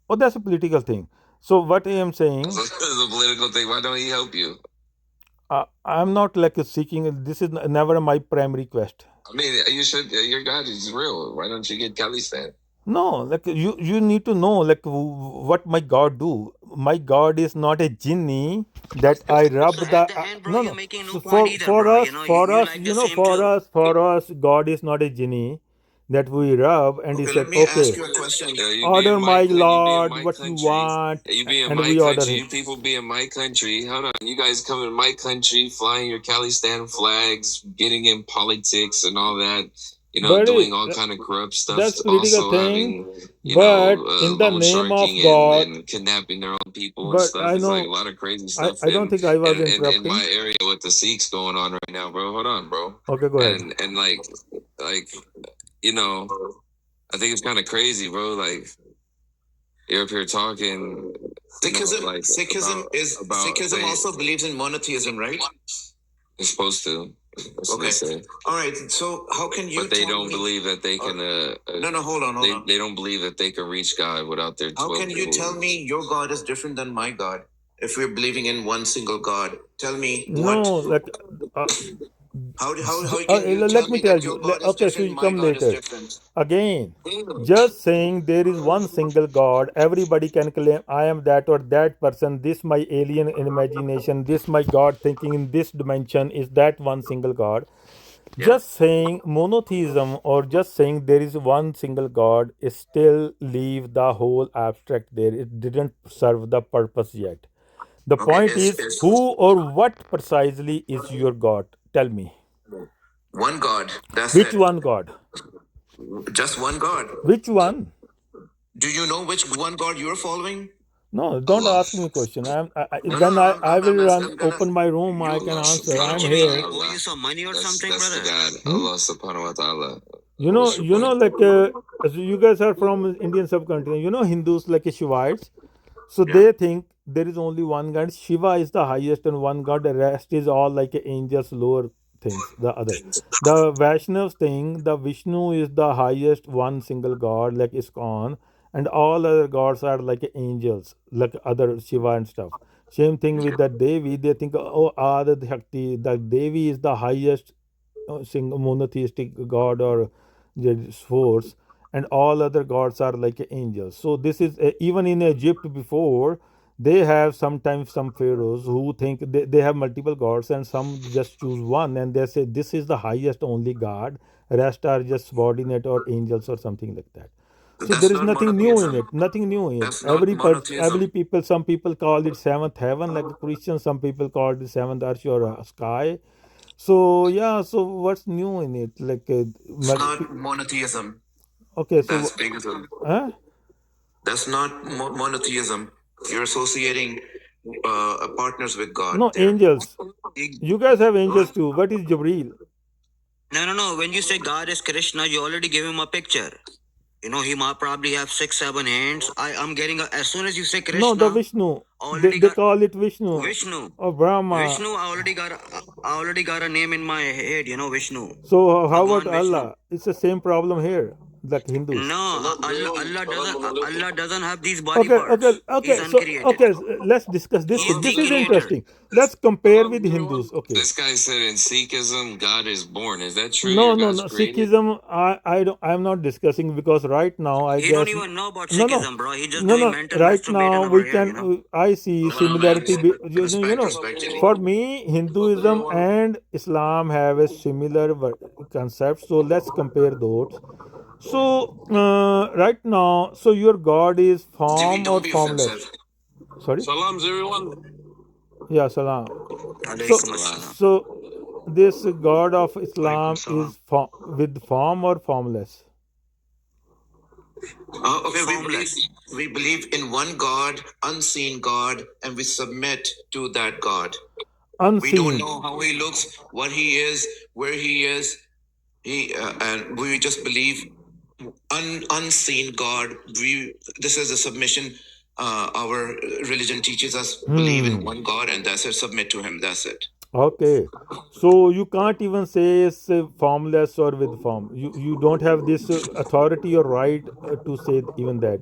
Oh, that's a political thing. So what I am saying, So this is a political thing. Why don't he help you? I'm not like seeking. This is never my primary quest. I mean, you should. Your God is real. Why don't you get Khalistan? No, like you need to know like what my God do. My God is not a genie that I rub So the at the end, bro, no you're no. making no So point either, for bro. us You know, for you us like the you know same too. for us God is not a genie that we rub and he Okay, said let me ask okay, you a question. You be in order my my you be in Lord my what you country. want, You be in and my we order country. him. You people be in my country. Hold on. You guys come in my country, flying your Khalistan flags, getting in politics and all that. But Doing all kind of corrupt stuff. that's political Also thing. having But in the loan name of sharking God, and kidnapping their own people and but stuff. I It's like a know lot of crazy stuff I don't think I was in interrupting. my area with the Sikhs going on right now, bro. Hold on, bro. Okay, go ahead. And like I think it's kind of crazy, bro. Like you're up here talking. Sikhism also believes in monotheism, right? It's supposed to. That's what they Okay. say. All right. So how can you? But they tell don't me- believe that they can. No, hold on. They don't believe that they can reach God without their 12 How can you rules. tell me your God is different than my God? if we're believing in one single God, tell me what. No, like uh, How can you tell let me me tell that you. your God is Okay, so different, you my come God is later. different? Again, just saying there is one single God, everybody can claim I am that or that person, this my alien in imagination, this my God thinking in this dimension is that one single God. Yeah. Just saying monotheism or just saying there is one single God is still leave the whole abstract there. It didn't serve the purpose yet. The Okay. point is who or what precisely is your God? Tell me. One God. That's Which it. one God? Just one God. Which one? Do you know which one God you're following? No, don't Allah. ask me question. No, When no, I will run I'm gonna. open my room, I can Allah answer. subhanahu I'm wa here. ta'ala. owe you some money or something, That's the brother? God. Hmm? Allah subhanahu wa ta'ala. You know, like so you guys are from Indian subcontinent. You know, Hindus like Shivites. So Yeah. they think there is only one God. Shiva is the highest and one God. The rest is all like angels, lower things. The other, the Vaishnavs think the Vishnu is the highest one single God, like ISKCON, and all other gods are like angels, like other Shiva and stuff. Same thing with the Devi. They think, oh, Adad Shakti, the Devi is the highest single monotheistic god or the force, and all other gods are like angels. So this is even in Egypt before they have sometimes some pharaohs who think they have multiple gods and some just choose one and they say this is the highest only god, rest are just subordinate or angels or something like that. So there That's is not nothing new in monotheism. it, nothing new in it. That's not Every monotheism. people, some people call it seventh heaven like a Christian, some people call it seventh arch or sky. So yeah, so what's new in it? Like, It's not monotheism. okay, That's so paganism. huh? That's not monotheism. You're associating partners with God No, there. angels. You guys have angels too. What is Jabril? No. When you say God is Krishna, you already give him a picture. You know, he might probably have 6, 7 hands. I'm getting as soon as you say No, the Krishna, Vishnu. already They got call it Vishnu Vishnu. or Brahma. Vishnu, I already got a name in my head. You know, Vishnu, So how about Bhagwan Vishnu. Allah? It's the same problem here, like Hindus. No, Allah doesn't have these body Okay, parts. He's uncreated. okay. Let's discuss this. He is the This is creator. interesting. Let's compare with Hindus. Okay. This guy said in Sikhism, God is born. Is that true? No, Your no, God's no. created? Sikhism, I don't. I'm not discussing because right now, I He don't guess, even know about no, no, Sikhism, bro. He's just no, doing no. mental Right now, masturbation over we here. You can. know. I see No, man. similarity. You Respect, know, respect, Jimmy. for me, Hinduism and Islam have a similar concept. So let's compare those. So right now, so your God is Jimmy, form or don't be formless? offensive. Sorry. Salams, everyone. Yeah, salam. So, Alaikum assalam. so this God of Alaikum Islam salam. is with form or formless? Okay, Formless. we believe in one God, unseen God, and we submit to that God. We don't Unseen. know how he looks, what he is, where he is. And we just believe unseen God. We this is a submission. Our religion teaches us believe in one God, and that's it. Submit to Him. That's it. Okay. So you can't even say it's formless or with form. You don't have this authority or right to say even that.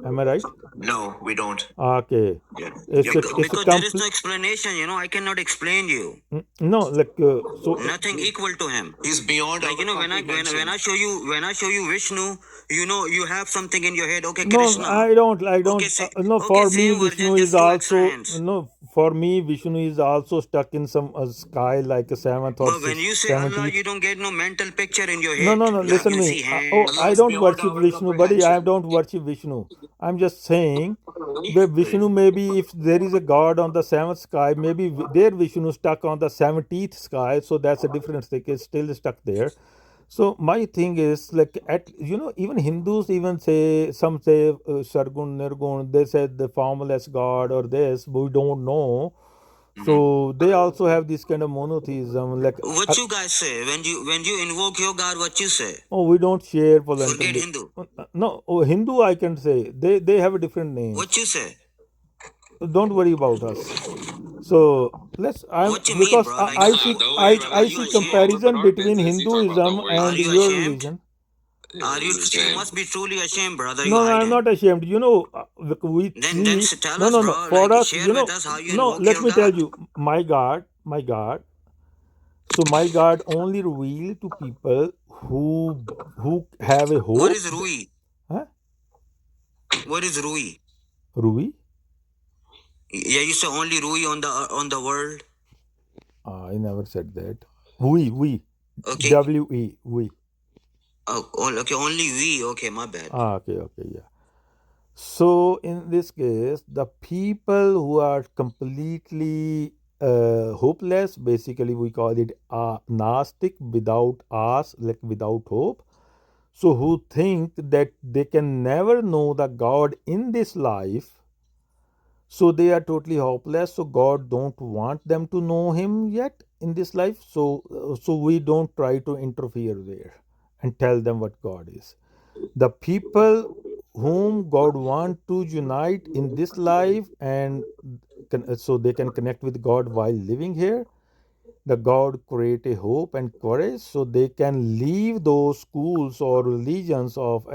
Am I right? No, we don't. Okay. Yeah. It's a Because there is no complete. explanation. You know, I cannot explain you. No, like so. Nothing equal to him. He's beyond Like our when comprehension. I show you Vishnu, you know you have something in your head. Okay, No, Krishna. I don't. Okay, say No, okay, for me, same version, Vishnu is just two extra also hands. no. For me, Vishnu is also stuck in some sky like a seventh or But when sixth, you say Allah, 17th. you don't get no mental picture in your No, head. no, no. Like Listen you me. see Oh, hands. Allah I is don't beyond worship our Vishnu, buddy. I comprehension. don't worship Vishnu. I'm just saying, the Vishnu maybe if there is a god on the seventh sky, maybe their Vishnu stuck on the 17th sky. So that's a different thing. It's still stuck there. So my thing is like at even Hindus even say some say Sargun Nirgun. They said the formless God or this, but we don't know. Mhm. So they also have this kind of monotheism. Like What you guys say when you invoke your God? What you say? oh, we don't share Forget voluntarily. Hindu. No, oh, Hindu I can say they have different names. What you say? Don't worry about us. So let's. I'm What you mean, because bro? Like, I are see you Don't worry I about are I us. you see We're ashamed? about comparison our between business. You talk about don't Hinduism worry Are and about you us. your ashamed? religion. Are you? It's You ashamed. must be truly ashamed, brother. No, You no, I'm hiding. not ashamed. You know, we Then see. tell No, us, no, no. bro. For Like us, share you with know, us how you no. invoke Let your me tell God. you, my God. So my God only reveal to people who have a What hope. is Rui? Huh? What is Rui? Rui? Yeah, you say only Rui on the world. I never said that. We. Okay. W-E. We. Oh, okay. Only we. Okay, my bad. Okay, yeah. So in this case, the people who are completely hopeless, basically we call it Gnostic, without us, like without hope. So who think that they can never know the God in this life, so they are totally hopeless. So God don't want them to know Him yet in this life. So we don't try to interfere there and tell them what God is. The people whom God want to unite in this life and so they can connect with God while living here, the God create a hope and courage so they can leave those schools or religions of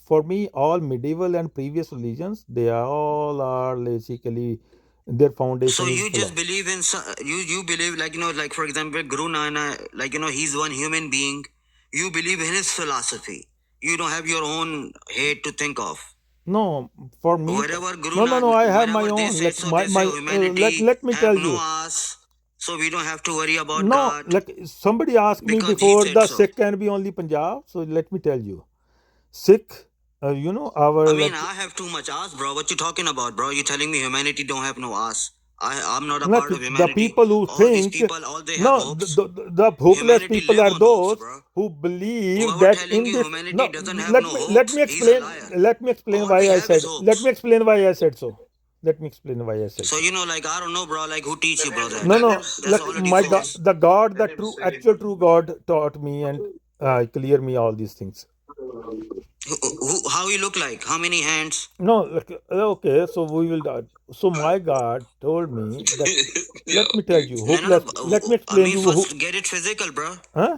for me all medieval and previous religions, they all are basically their So foundation is you just flawed. believe in you believe like like for example Guru Nana, like he's one human being. You believe in his philosophy. You don't have your own head to think of. No, for me, Wherever Guru no, Nana, I have my wherever they own, said like so, they say my humanity let me have tell no you. ass, so we don't have to worry about No, God like somebody asked me because he before, said the so. Sikh can be only Punjab. So let me tell you, Sikh, I our mean, like I have too much ass, bro. What you talking about, bro? You telling me humanity don't have no ass? I'm not a like part of the humanity. people who All these think, people, all they have no, hopes. the hopeless Humanity people live are on hopes, those bro. who believe Whoever that telling in you this. humanity No, doesn't have no let hopes, me he's a explain. liar. Let me explain All we why I have is said. Let hopes. me explain why I said so. Let me explain why I said So so. like I don't know, bro. Like who teach you, bro? That No, no, that's like already my God, false. the God, the true, actual true God taught me and clear me all these things. How he look like? How many hands? No, like, okay, so we will. So my God told me that. Yo, Let me tell you, No, no, no. hopeless. Let me I explain mean, you first get it physical, bro. huh?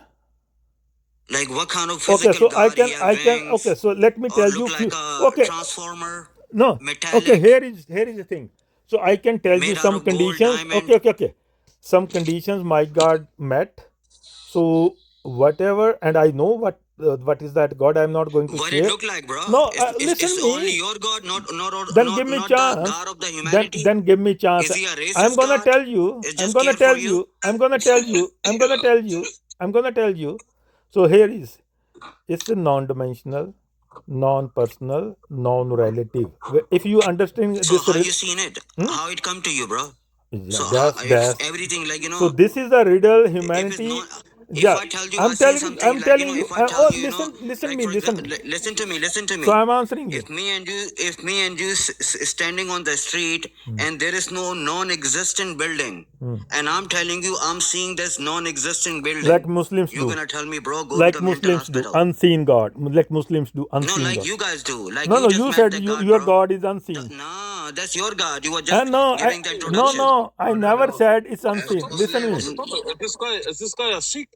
Like what kind of Okay, physical so God? He have okay, wings, so let me or tell look you like few. a Okay, transformer, no, okay. metallic, Here is the thing. So I can tell you made out some of gold, conditions. diamond. Okay. Some conditions my God met. So whatever, and I know what is that God. I'm not going to What it share. look like, bro? No, It's listen only me. your God, Then give me not the chance. God of the Then humanity. then give me chance. Is he a I'm racist gonna God? tell you. It's I'm just gonna care for tell you. you. I'm gonna tell you. I'm yo, gonna tell you. I'm gonna tell you. So here is. It's a non-dimensional, non-personal, non-relative. If you understand So this, how you seen it? hmm? How it come to you, bro? Yeah, So how if that's. everything like So this is the riddle. if it's not, Humanity. if Yeah, I tell you I I'm seen telling. something I'm like telling you. if I tell Oh, you listen like me, for example, listen. listen to So me. I'm answering you. If me and you standing on the street and there is no non-existent building, and I'm telling you I'm seeing this non-existent Like building, Muslims you're do. gonna tell me, bro, go to Like the mental Muslims do. hospital. Unseen God. Like Muslims do. No, Unseen like God. you guys do. Like No, you no. just You met said that God, your bro. God is unseen. Nah, that's your God. You were just And no, giving the no, introduction. no. I never said it's As unseen. Listen me. Muslims, Is this guy a Sikh?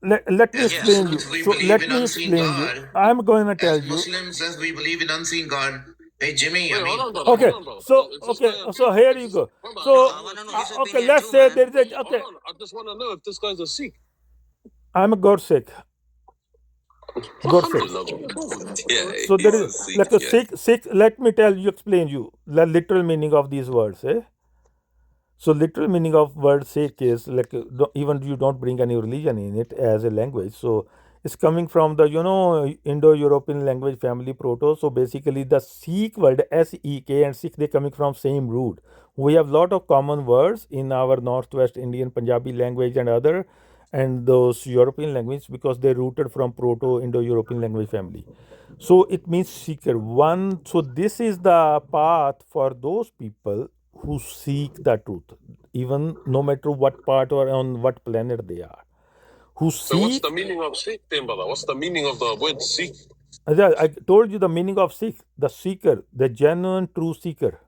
Let me as Yeah. explain you. Muslims, we So believe let in me unseen explain you. God. I'm going to tell As you. Muslims, as we believe in unseen God. Hey, Jimmy, Wait, I hold mean, on, brother. Okay, Hold on, brother. so Is this okay, guy a so Sikh? here Is you this go. brother? No, So I wanna know Is his this okay, opinion let's too, say man. there is a hold okay. on? I just want to know if this guy's a Sikh. I'm a God sick, God sick. Alhamdulillah, bro. yeah, So there he's is a Sikh. like a Yeah, sick. Let me tell you, explain you the literal meaning of these words. So literal meaning of word Sikh is like even you don't bring any religion in it as a language. So it's coming from the Indo-European language family proto. So basically the Sikh word SEK and Sikh they coming from same root. We have lot of common words in our Northwest Indian Punjabi language and other and those European language because they rooted from proto Indo-European language family. So it means seeker. One, so this is the path for those people who seek the truth, even no matter what part or on what planet they are. Who So what's the seek, meaning of Sikh then, brother? What's the meaning of the word Sikh? as I told you the meaning of seek, the seeker, the genuine true seeker.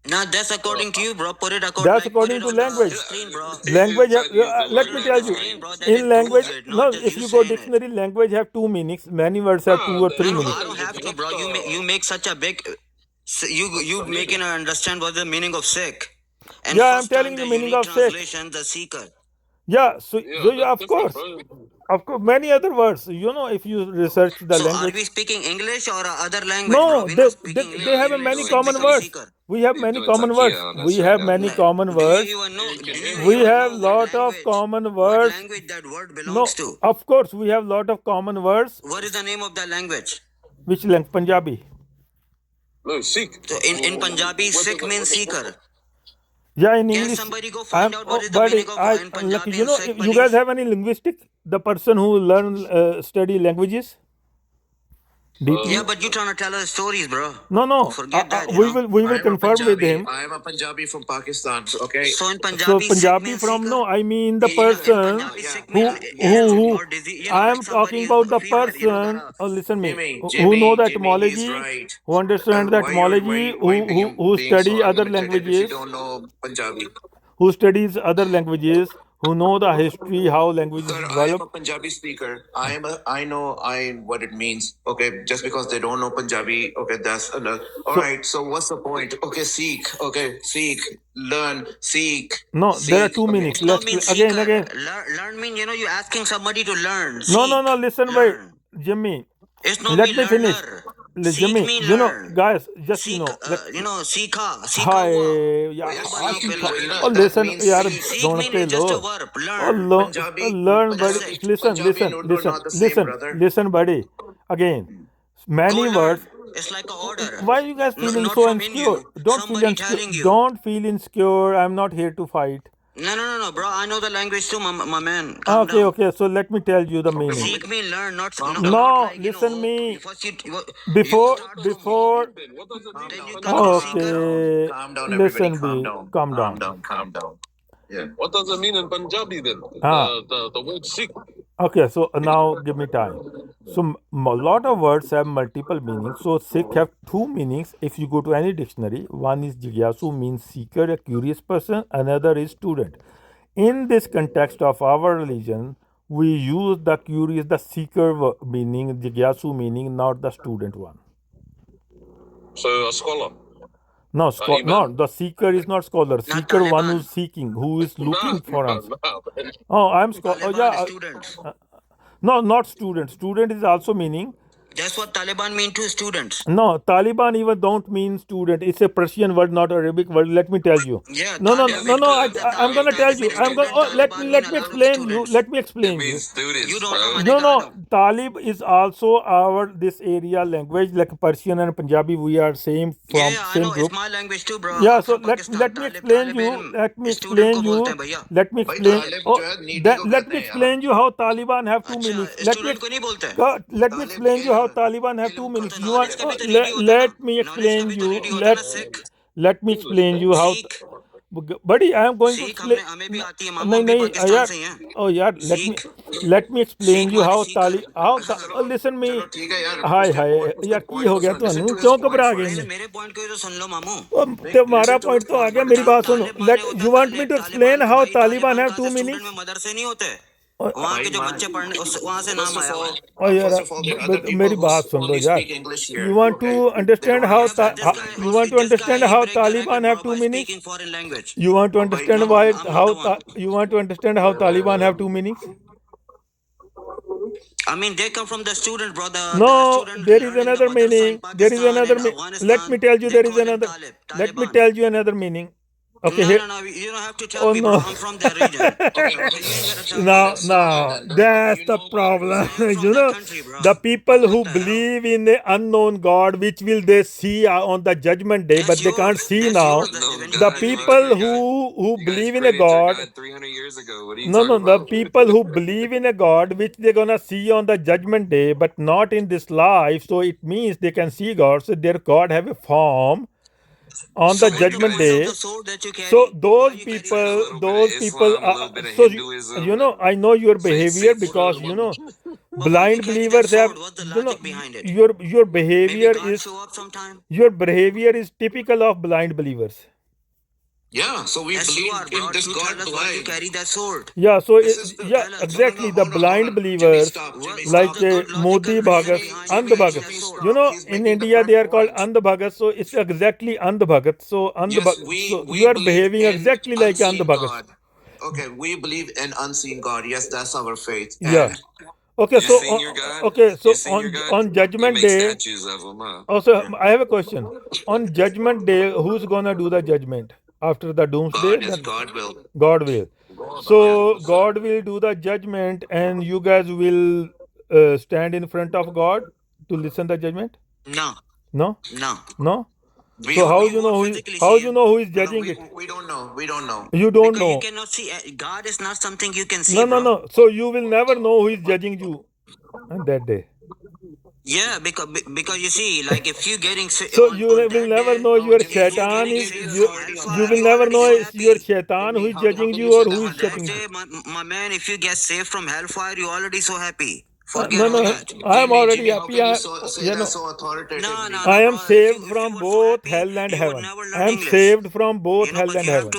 Now that's according to you, bro. Put it That's put according it to on the language. screen, bro. Language have, Put let it me on tell the you, screen, bro. That in it proves language, it, no, not just if you you go saying it. dictionary, language have two meanings. Many words have two or No, three no, meanings. I don't have to, bro. You make such a big. You making her understand what the meaning of Sikh. And Yeah, I'm first time telling the you meaning unique of Sikh. translation, the seeker. Yeah, so yeah, of course, many other words. You know, if you research the So are language, we speaking English or other language, bro? no, We're not speaking they English. have a You many Sikh common become words. seeker. We have He's many doing common takia words. on We us right have now. many common Do words. you even know? Do you We even have know what lot of language? common What words. language that word belongs No, to? of course we have lot of common words. What is the name of that language? Which language? Punjabi. No, Sikh. So in Punjabi, Sikh means seeker. Yeah, in Can English, somebody go find I'm. out what Oh, is the buddy, meaning of I in like Punjabi and Sikh, you guys please? have any linguistic? The person who learn study languages deeply. Yeah, but you trying to tell us stories, bro. No, no. Forget that, you We know. will confirm with him. I am a Punjabi from Pakistan. Okay. So in So Punjabi, Sikh Punjabi means from seeker. no, I mean the In person Punjabi, Sikh who mean ill or disease. You know, I like am talking somebody about the fever. You know, person. Oh, listen me. Jimmy, Who know the Jimmy, he's etymology? right. Who understand the etymology? Who Being so study other argumentative if you languages? don't know Punjabi? Who studies other languages? Who know the history how languages Sir, I am a develop? Punjabi speaker. I know I what it means. Okay, just because they don't know Punjabi, okay, that's enough. All So right. So what's the point? Okay, seek. Okay, seek, learn, seek, no, there are seek. two Okay. meanings. no Let's mean again, seeker. again. Learn mean, you know, you're asking somebody to learn. No, no, Seek. no. Listen, wait, Learn. Jimmy. It's not Let mean me finish. learner. Seek Jimmy, mean learn. guys, just Seek, let. you know, सीखा Hi, हुआ yeah, वो हाँ बनाओ सीखा. पहला Oh, That listen, means यार seek. seek सुन mean ते is low. just a verb Oh, learn. learn, buddy. That's it. Punjabi and Urdu are not the same, brother. Listen, buddy. Again, Go many words. learn. It's like an order. Why you guys feeling Not so from insecure? you, Don't feel somebody insecure. telling you. Don't feel insecure. I'm not here to fight. No, bro. I know the language too, my man. Calm Okay, down. okay. So let me tell you the meaning. Seek me, learn, not No, like, you know, listen hope. me. First you Before, start from before. hope, What does it mean? then you come to Calm seeker. down. Okay, Calm down, everybody. listen, Calm be down. calm Calm down. down. Calm down. Yeah. What does it mean in Punjabi then? Ah, The word Sikh. okay. So now give me time. So a lot of words have multiple meanings. So Sikh have two meanings. If you go to any dictionary, one is Jigyasu means seeker, a curious person. Another is student. In this context of our religion, we use the curious, the seeker meaning, Jigyasu meaning, not the student one. So a scholar. No, no, Imam. the seeker is not scholar. Not Seeker one Taliban. who's seeking, who is Nah, looking for nah, answer. nah, man. Oh, I'm scholar. Oh, Taliban yeah. students. No, not student. Student is also meaning. That's what Taliban mean to students. No, Taliban even don't mean student. It's a Persian word, not Arabic word. Let me tell you. Yeah, No. I'm gonna tell you. I'm gonna. Student Oh, Taliban mean a let me lot of explain you. students. Let me It explain you. means students, You don't know, bro. मैंने कहा No. ना. Talib is also our this area language like Persian and Punjabi. We are same from Yeah, I same know. It's group. my language too, bro. Yeah. I'm So from Pakistan. let me explain Talib you. ilm Let me student explain को बोलते you. हैं भैया. Let me भाई explain. तालिब Oh, जो है needy को let कहते me हैं यार. explain you how Taliban have two अच्छा, meanings. Let me स्टूडेंट को नहीं बोलते. let me Talib explain you how Taliban have two तो meanings. You want नॉलेज का भी तो नीडी होता है ना. let me नॉलेज का explain भी तो you. नीडी होता है ना. Sikh Let me explain you how. सीख Buddy, I am going to सीख explain. हमें भी आती है मामू. नहीं हम भी नहीं पाकिस्तान यार. से ही हैं. Oh यार, सीख let me explain सीख you माने how सीकर. how चलो listen चलो me. ठीक है यार. हाय उसके यार की point हो को गया सुनो. Listen ਤੁਹਾਨੂੰ to his क्यों point घबरा गए first. पहले ने. मेरे पॉइंट को तो सुन लो मामू. तुम्हारा Listen to पॉइंट his तो आ point. गया But मेरी बात सुनो. तालिबान Let होता you want me है to explain तालिबान. how भाई Taliban तालिबान have कहाँ two से स्टूडेंट meanings? में मदरसे नहीं होते. और वहाँ के भाई जो man. बच्चे पढ़ने वहाँ से नाम आया हुआ है. यार First of all, there are other people मेरी who बात सुन लो only यार. speak English You here. want to Okay, they understand don't how Yeah, but you want to this guy understand he how break the record, Taliban have bro, two by meanings? speaking foreign language. You want to भाई understand No, why I'm not the one. you want to understand how Taliban have two meanings? I mean, they come from the student, bro. The No, student there is learn in the another madrasa in meaning. There is Pakistan another and let me Afghanistan. tell you They there is call him another. Let me Taliban. tell you another meaning. Okay, No, here. no. You don't have to tell Oh me, bro. no. I'm from that region. Okay, So okay. you ain't gotta tell me. Now, Let's start with now, that. that's You the know what? problem. I'm from that country, bro. The people who What the hell? believe in the unknown God, which will they see on the judgment day, That's but they can't yours. see That's now. yours. Unknown The God, bro. people Eventually, You guys, who you guys believe in a prayed your God, God 300 years ago. What are you no, talking no, the about? people who believe in a God, which they're gonna see on the judgment day, but not in this life. So it means they can see God. So their God have a form on so the Man, what's you the judgment point of guys the day. sword that you So carry? Why those you carry got a that people, sword? little bit of Islam, a little bit of so Hinduism. I know you're Say behavior Sikh. because But why we Blind carry that believers have, sword? What's the you know, logic behind it? your Maybe behavior God is, show up sometime. your behavior is typical of blind believers. Yeah, so we Yes, you believe are, in bro. this You God tell us why you blind. carry that sword. Yeah, so This is the yeah, Tell us. no, no, exactly. no. The Hold blind on. Jimmy, believers, stop. Jimmy, What's like stop. the good Modi logical reason Bhagat, behind you Andh carrying Bhagat. that Jimmy, sword? You stop. know, He's in making the India they correct are called point. Andh Bhagat, so it's exactly Andh Bhagat. So Andh Yes, Bhagat, we so you we are believe behaving in exactly like Andh unseen Bhagat. God. Okay, we believe in unseen God. Yes, that's our faith. Yeah. And Okay, You so seen your God? okay, You so seen your God? on You Judgment make Day. statues of them, huh? Also, I have a question. On Judgment Day, who's gonna do the judgment after the Doomsday? God is Then God will. God will. Yeah. So God will do the judgment, and you guys will stand in front of God to listen the judgment. No, No, no. no. We So You won't physically how see you him. know who is no, no, judging it? we don't know. We don't know. You don't Because you know. cannot see. God is not something you can see, No, no, bro. no. So you will never know who is judging you on that day. Yeah, because you see, like if you getting So on will that never day, know No, your Jimmy, if you shaitan getting is Jimmy saved is you. from already on You hellfire, will that. you never already know so it's your happy. shaitan who Jimmy, is judging how can you you or say who that is On on that? that judging. day, my man, if you get saved from hellfire, you already so happy. No, Forget all no. that. I am already Jimmy, how happy. can you say You that know, so No, authoritatively? no, I no, am bro. saved If you from were so both happy, hell and you would heaven. never I learn am English. saved from both hell But and heaven.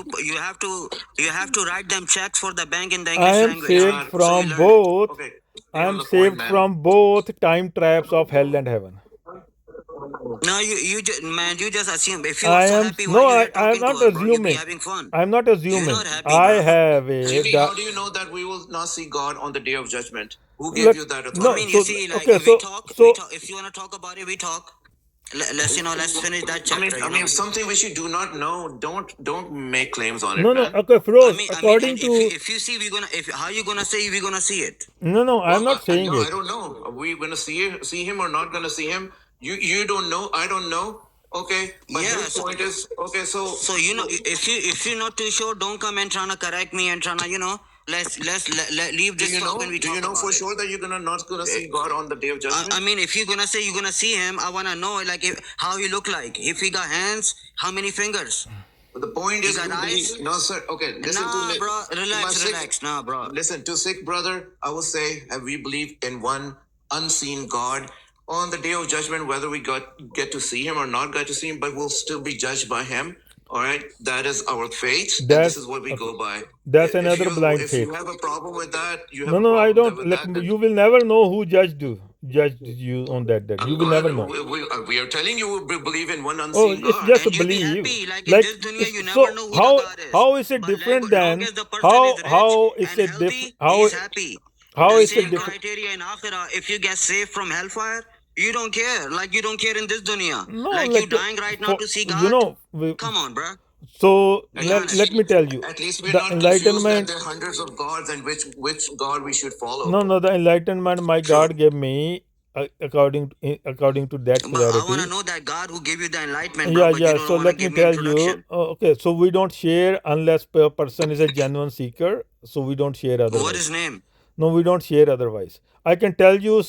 you have to write them checks for the bank in the I English am language. saved Yeah. So you from learn it. both. Okay. I Stay on am the point, saved man. from both time traps of hell and heaven. No, you just man, you just assume. If you are I so am happy, why no. you here I am talking to not us, bro? You be assuming. having fun. I am not You're assuming. not happy, I bro. have a Jimmy, how do you know that we will not see God on the day of judgment? Who gave let you that I no. mean, authority? you So see, like okay. if we So talk, we so talk. If you wanna talk about it, we talk. Let's finish that I mean, chapter. I mean, something which you do not know, don't make claims on it, no, no. man. Okay, Feroz. And According to if you see, we gonna if how you gonna say we gonna see it? no. I am Well, not saying no, I it. don't know. Are we gonna see him or not gonna see him? You don't know. I don't know. Okay, but Yeah. his point is okay. So you know, if you're not too sure, don't come and trying to correct me and trying to let leave do this you talk know? and we Do you talk know about for it. sure that you're gonna not gonna see God on the day of judgment? I mean, if you're gonna say you're gonna see him, I wanna know like how he look like. If he got hands, how many fingers? But the point He is, got we eyes? believe. No, sir. Okay, listen to Nah, me. bro. To my Relax, sick, relax. Nah, bro. listen to sick brother. I will say, have we believe in one unseen God on the day of judgment, whether we get to see him or not get to see him, but we'll still be judged by him. All right, that is our faith, and this That's is what we okay. go by. That's another blind If you faith. have a problem with that, you have No, a no, I problem don't. with Like that. Then you will never know who judged you on that day. I'm You will glad never know. we are telling you we believe in one Oh, unseen it's God. just a And you be believe. happy. Like in Like this dunya, it's you never so know who the God is. how is it But different long than as the person is rich how is and it different healthy, he's happy. how The is it same different? criteria in akhirah. If you get saved from hellfire, you don't care. Like you don't care in this dunya. No, Like you like dying right now for to see you God. know. Come on, bro. So Be let honest. me tell you, At least we're the not confused that enlightenment. there are hundreds of gods and which God we should follow. No, no, the enlightenment my True. God gave me according to that But I wanna clarity. know that God who gave you the enlightenment, bro. Yeah, But you yeah. don't So wanna let me give me tell you. introduction. Okay, so we don't share unless a person is a genuine seeker. So we don't share What is otherwise. name? No, we don't share otherwise. I can tell you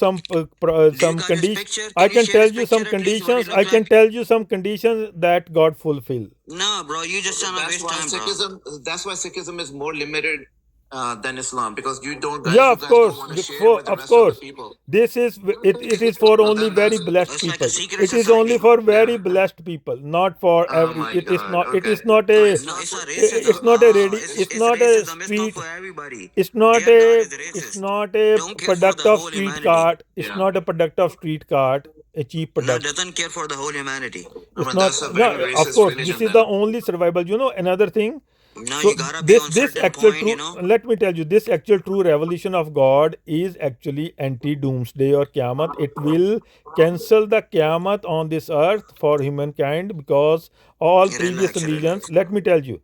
Do you some got his condition. picture? I Can you can share tell his you picture some at least? What he conditions. look I can like? tell you some conditions that God fulfill. No, bro. You just trying to That's waste why time, bro. Sikhism is more limited than Islam because Yeah, you of guys don't course. want to share For with the of rest of the course, people. this is it is for So only then very that's blessed It's like a people. secret It is only society. for very yeah. blessed people, not for Oh every. my It is God. not. It Okay. is not No, a. it's No, not it's for a It's racism. not a ready. It's It's not a racism. It's not street. for everybody. It's not Their God a. is It's racist. not a Don't care for product the of whole street humanity. cart. It's yeah. not a product of street cart. A cheap No, product. doesn't care for the whole humanity. I It's mean not. that's a No, very of racist course, this religion is the then. only survival. Another thing. No, So you gotta be on this certain actual point. true. Let me tell you, this actual true revelation of God is actually anti doomsday or Qiyamah. It will cancel the Qiyamah on this earth for humankind because all previous Relax, religions. relax. Let me tell you,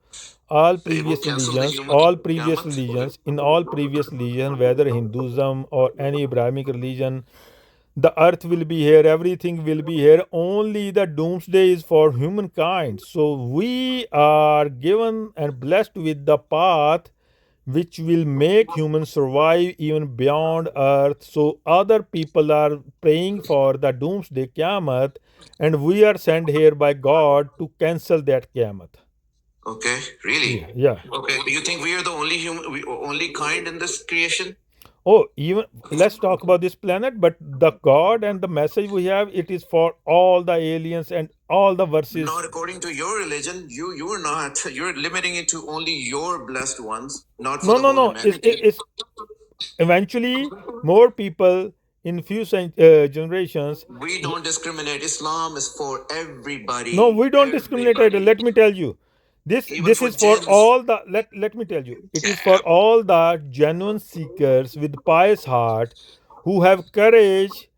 all So it will previous cancel the religions, human all previous Qiyamah. Okay. religions, in all previous religions, whether Hinduism or any Abrahamic religion, the earth will be here, everything will be here. Only the doomsday is for humankind. So we are given and blessed with the path which will make humans survive even beyond earth. So other people are praying for the doomsday Qiyamah, and we are sent here by God to cancel that Qiyamah. Okay. Really? Yeah, yeah. Okay. You think we are the only only kind in this creation? Oh, even let's talk about this planet, but the God and the message we have, it is for all the aliens and all the verses. Not according to your religion. You're not. You're limiting it to only your blessed ones, not for No, the no, whole no. humanity. It's eventually more people in few generations. We don't discriminate. Islam is for everybody. No, we don't discriminate. Everybody. Let me tell you, Even this for is for jinns. all the let me tell you, it is for all the genuine seekers with pious heart who have courage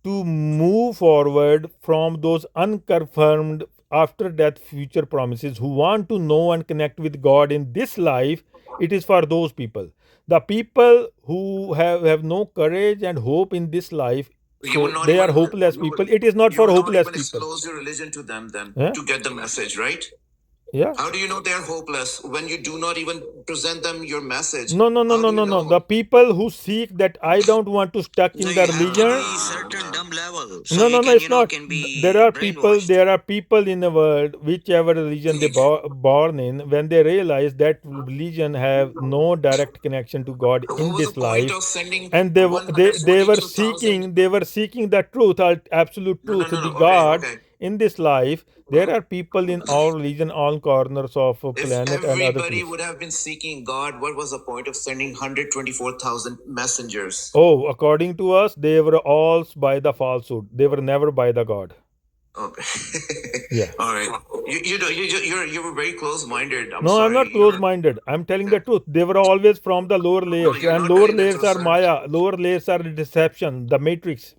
to move forward from those unconfirmed after death future promises, who want to know and connect with God in this life. It is for those people. The people who have no courage and hope in this life, You will so not they are even. hopeless people. It is not You for will not hopeless even people. expose your religion to them then Huh? to get the message, right? Yeah. How do you know they're hopeless when you do not even present them your message? No, no, no, How no, do you no, no. know? The people who seek that I don't want to stuck So in the you have to religion. be certain dumb level. So No, you no, no, can, it's not. can There be are people. brainwashed. There are people in the world, whichever religion they born in, when they realize that religion have no direct connection to God What in was the this point life, of sending and they were seeking the truth, absolute No, no, truth, no, the no. Okay, God okay. in this life. There are people in all religion, all corners of a If planet and other everybody place. would have been seeking God, what was the point of sending 124,000 messengers? Oh, according to us, they were all by the falsehood. They were never by the God. Okay. Yeah. All right. You were very close-minded. I'm No, I'm sorry. not close-minded. I'm telling the truth. They were always from the lower No, layers, you're and not lower telling the layers truth, are sir. Maya. Lower layers are deception, the Matrix.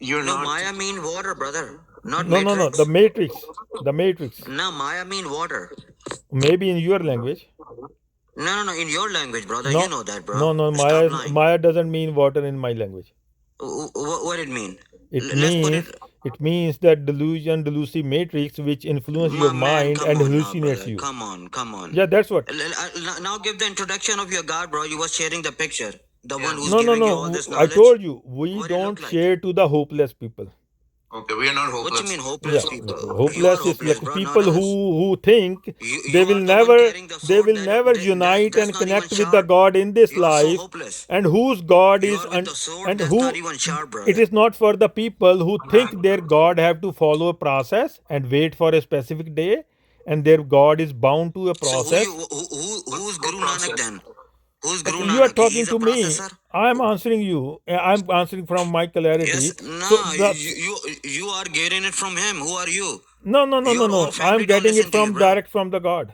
You're No, not. Maya mean water, brother. Not No, no, no. matrix. The Matrix. The Matrix. No, Maya mean water. Maybe in your language. No, no, no. In your language, brother. You No, know that, bro. no, no. Stop lying. Maya doesn't mean water in my language. What it mean? It Let's put it. means that delusive matrix which influence your My man, mind come and on now, hallucinates brother. you. Come on, come on. Yeah, that's what. Now give the introduction of your God, bro. You was sharing the picture. The one who's No, no, giving you all no. this I knowledge. told you we What it don't look like? share to the hopeless people. Okay, we are not hopeless. What you mean Yeah, hopeless people? You are hopeless is hopeless, like bro. Not people us. who think You are the one carrying the they sword will that, never unite that's and not even connect with the sharp. God in this You are so life, hopeless. and whose God You is are with the sword and that's not who. even sharp, It brother. is not for the people who think their God have to follow a process and wait for a specific day, and their God is bound to a So process. who's Guru Nanak then? Who's Guru You are Nanak? talking He's a to me. processor. I'm answering you. I'm answering from my Yes, clarity. So nah. the You are getting it from him. Who are you? no, no, no, no, Your own no. I'm family don't getting it listen to you, from bro. direct from the God.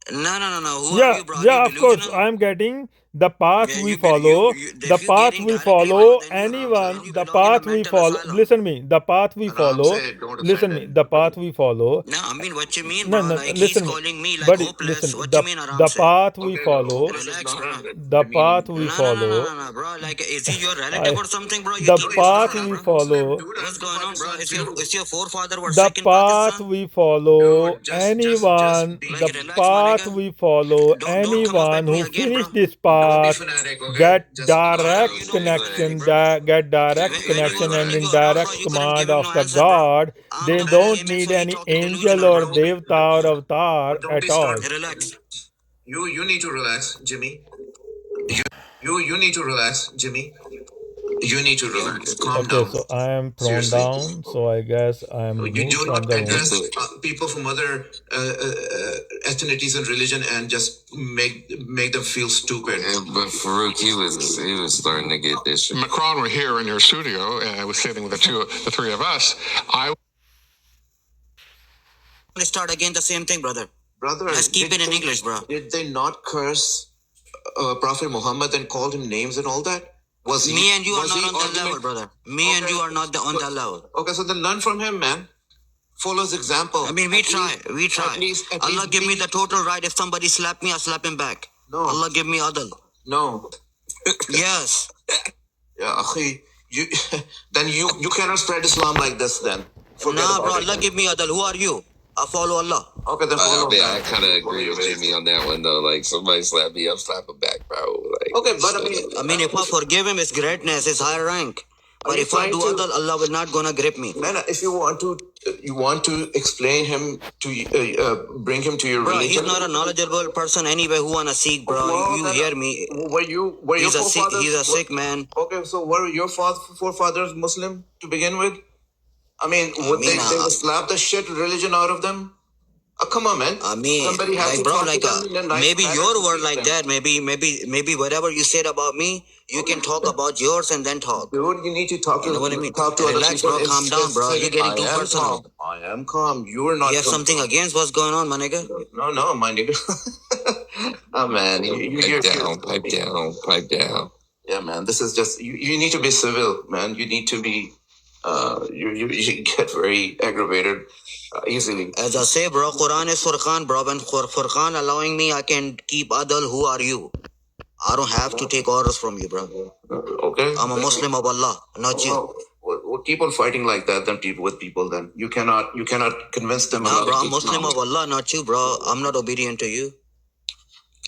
No. Who are Yeah, you, bro? Are you yeah, of course. delusional? I'm getting the path Yeah, we you get you, follow. you. The If you path getting we directly, bro, follow. then you The belong in a path we mental follow. asylum. Listen me. The path we Ram follow. said, don't Listen offend me. him. The path we follow. No, I mean what you mean, No, bro? no. Like he's Listen me, calling me like buddy. hopeless. Listen. What you mean, Aram The say? path we Okay, well, follow. hopeless is Relax, not bro. The the meaning. path we No, follow. bro. Like, is he your relative I. or something, bro? You The keep No, he's calling path not. him, we bro. follow. Dude, I'm What's from going on, bro? Pakistan too. Is your forefather was The sick in path Pakistan? we follow. Dude, just Anyone. be. The Like, relax, my path nigga. we follow. Don't come up Anyone at me who again, bro. finish this Don't be path fanatic, okay? get Just be No, quiet. you direct don't make me ready, connection, bro. get direct When you connection was and when you around, bro, indirect you couldn't command give of no the answer, bro. God. I'm They the body don't image, need so he any talking angel delusional, or bro. devta or avatar But don't at be all. start. Relax. You need to relax, Jimmy. You need to relax, Jimmy. You need to relax. Calm Okay, down. so I am thrown Seriously. down, so I guess I am You removed do from not the room. address people from other ethnicities and religion and just make them feel stupid. Yeah, but Farouk, he was starting to get this. Macron were here in your studio, and I was sitting with the three of us. I Start again the same thing, brother. Brother, Let's keep it in English, bro. Did they not curse Prophet Muhammad and called him names and all that? Me and you are not on that argument- level, brother. Me and you are not on that level. Okay, so then learn from him, man. Follow his example. I mean, we At try. least- We try. at Allah least give me be- the total right. If somebody slap me, I slap him back. No. Allah give me adl. No. Yes. Yeah, akhi, then you cannot spread Islam like this then. Forget Nah, about bro. it. Allah give me adl. Who are you? I follow Allah. Okay, then follow. I kind of agree with Jimmy on that one though. Like somebody slap me, I'm slapping back, bro. Like, Okay, but I mean, if I forgive him, it's greatness, it's higher rank. But if I do adl, Allah will not gonna grip me. Man, if you want to you want to explain him to bring him to your Bro, religion? he's not a knowledgeable person anyway who wanna seek, bro. Well, you then, hear me? were your He's a sick, forefathers? he's a sick man. Okay, so were your forefathers Muslim to begin with? I mean, would they would slap the shit religion out of them? Come on, man. I mean, Somebody has like, to bro, talk like, to them in a nice maybe manner your to word teach like them. that. Maybe whatever you said about me, you can talk about yours and then talk. Dude, you need to talk to You know what I mean? talk to other Relax, people. bro. Calm down, bro. You're getting too personal. Calm. I am calm. You are not. You have something against what's going on, my nigga? No, my nigga. Oh man, Pipe down. Yeah, man. This is just you need to be civil, man. You need to be. You get very aggravated easily. As I say, bro, Quran is Furqan, bro. When Furqan allowing me, I can keep Adal. Who are you? I don't have to take orders from you, bro. Okay. I'm a Muslim of Allah, not you. Well, keep on fighting like that. Then people with people. Then you cannot convince them. No, bro, I'm Muslim of Allah, not you, bro. I'm not obedient to you.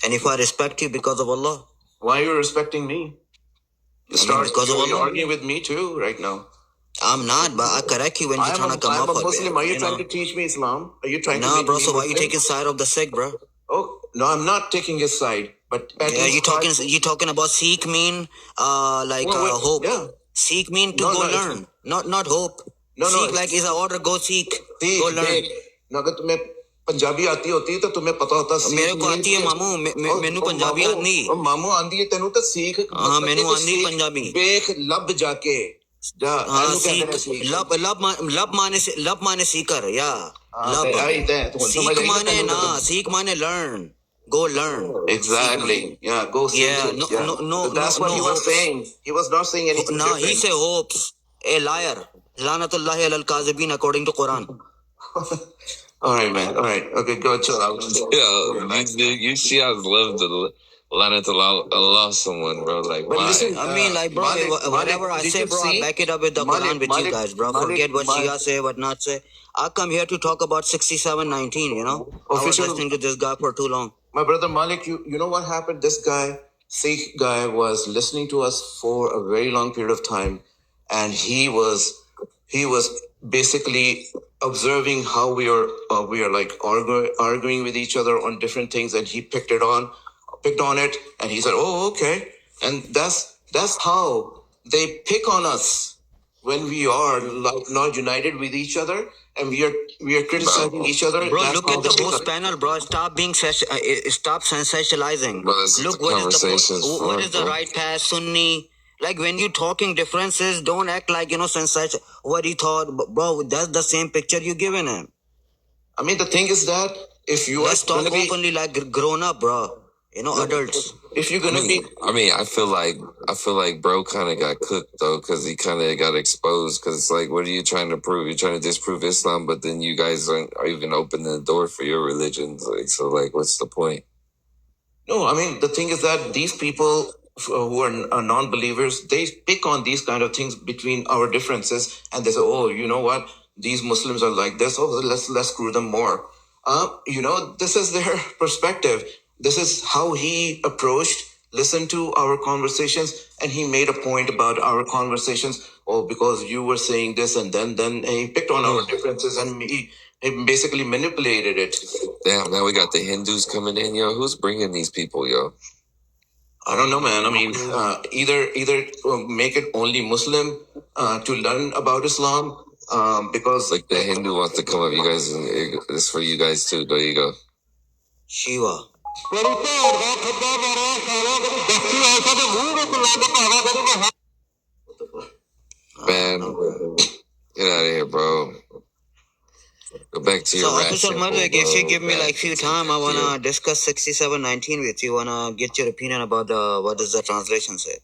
And if I respect you because of Allah, why are you respecting me? because of You're Allah. arguing with me too right now. I'm not, but I correct you when you're trying to come I'm up a Muslim. Are you trying know? to teach me Islam? Are you trying to No, make bro. me So why you Muslim? taking side of the Sikh, bro? Oh no, I'm not taking his side. But at Yeah, least you talking about Sikh mean hope. Yeah. Sikh mean to No, go no, it's- learn, not hope. No, no, Sikh like is an order, go seek, देख go learn. देख ना अगर तुम्हें पंजाबी आती होती तो तुम्हें पता होता मेरे को आती है मामू मैनू पंजाबी आंदी मामू आंदी है तेनू तो सीख हाँ मैनू आंदी पंजाबी देख लब जाके जा हाँ सीख लब माने सीकर या लब सीख माने learn, go learn. Exactly. Yeah, go see. Yeah, no, That's what he was saying. He was not saying anything. No, he say hopes. A liar. Lanatullahi al kazibin according to Quran. All right, man. All right. Okay, go chill out. You see, I love the Lana to Allah someone, bro. Like, But why? listen, I mean, like, bro, whatever I say, bro, I back it up with the Quran with you guys, bro. Forget what Shia say, what not say. I come here to talk about 6719, you know? I was listening to this guy for too long. My brother Malik, you know what happened? This guy, Sikh guy, was listening to us for a very long period of time, and he was basically observing how we are like arguing with each other on different things, and he picked on it, and he said, "Oh, okay," and that's how they pick on us when we are like not united with each other, and we are criticizing each other. Bro, That's look how at the they pick host on- panel, bro. Stop being stop sensationalizing. Bro, this is Look, the what is conversations the for, what is the bro. right path, Sunni? Like when you talking differences, don't act like sensation. What he thought, bro. That's the same picture you giving him. I mean, the thing is that if you Let's are talk gonna be, openly like grown up, bro. Adults. if you're gonna be, I feel like bro kind of got cooked though, because he kind of got exposed. Because it's like, what are you trying to prove? You're trying to disprove Islam, but then you guys are even opening the door for your religions. Like, so, like, what's the point? no, I mean, the thing is that these people who are non-believers, they pick on these kind of things between our differences, and they say, "Oh, you know what? These Muslims are like this. Oh, let's screw them more." This is their perspective. This is how he approached, listened to our conversations, and he made a point about our conversations. Oh, because you were saying this, and then he picked on our differences, and he basically manipulated it. Damn, now we got the Hindus coming in, yo. Who's bringing these people, yo? I don't know, man. I mean, either make it only Muslim to learn about Islam, because Like, the Hindu wants to come up. You guys, it's for you guys too. There you go. Shiva. Man, get out of here, bro. Go back to your So, rat Officer temple, Malik, if you bro. give me Back like few to time, I your- wanna discuss 6719 with you. Wanna get your opinion about what does the translation say?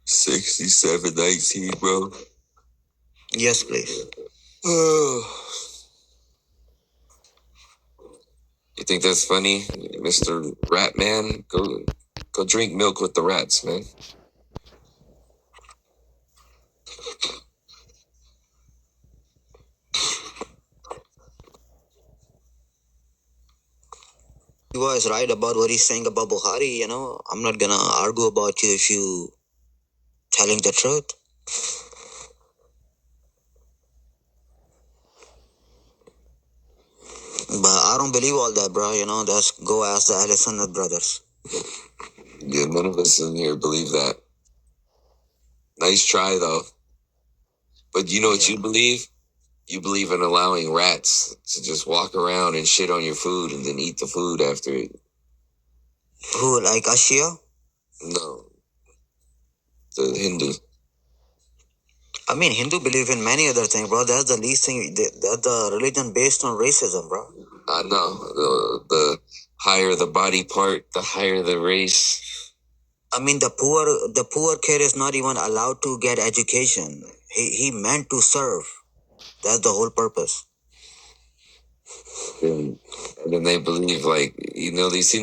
6719, bro. Yes, please. You think that's funny, Mr. Rat Man? Go drink milk with the rats, man. Shiva is right about what he's saying about Bukhari. I'm not gonna argue about you if you telling the truth. don't believe all that, bro. Just go ask the Ahl Sunnah brothers. Yeah, none of us in here believe that. Nice try, though. But you know what you believe? You believe in allowing rats to just walk around and shit on your food and then eat the food after it. Who, like Ashia? No, the Hindu. I mean, Hindu believe in many other things, bro. That's the least thing. That's the religion based on racism, bro. I know. The higher the body part, the higher the race. I mean, the poor kid is not even allowed to get education. He meant to serve. That's the whole purpose. And then they believe, like, these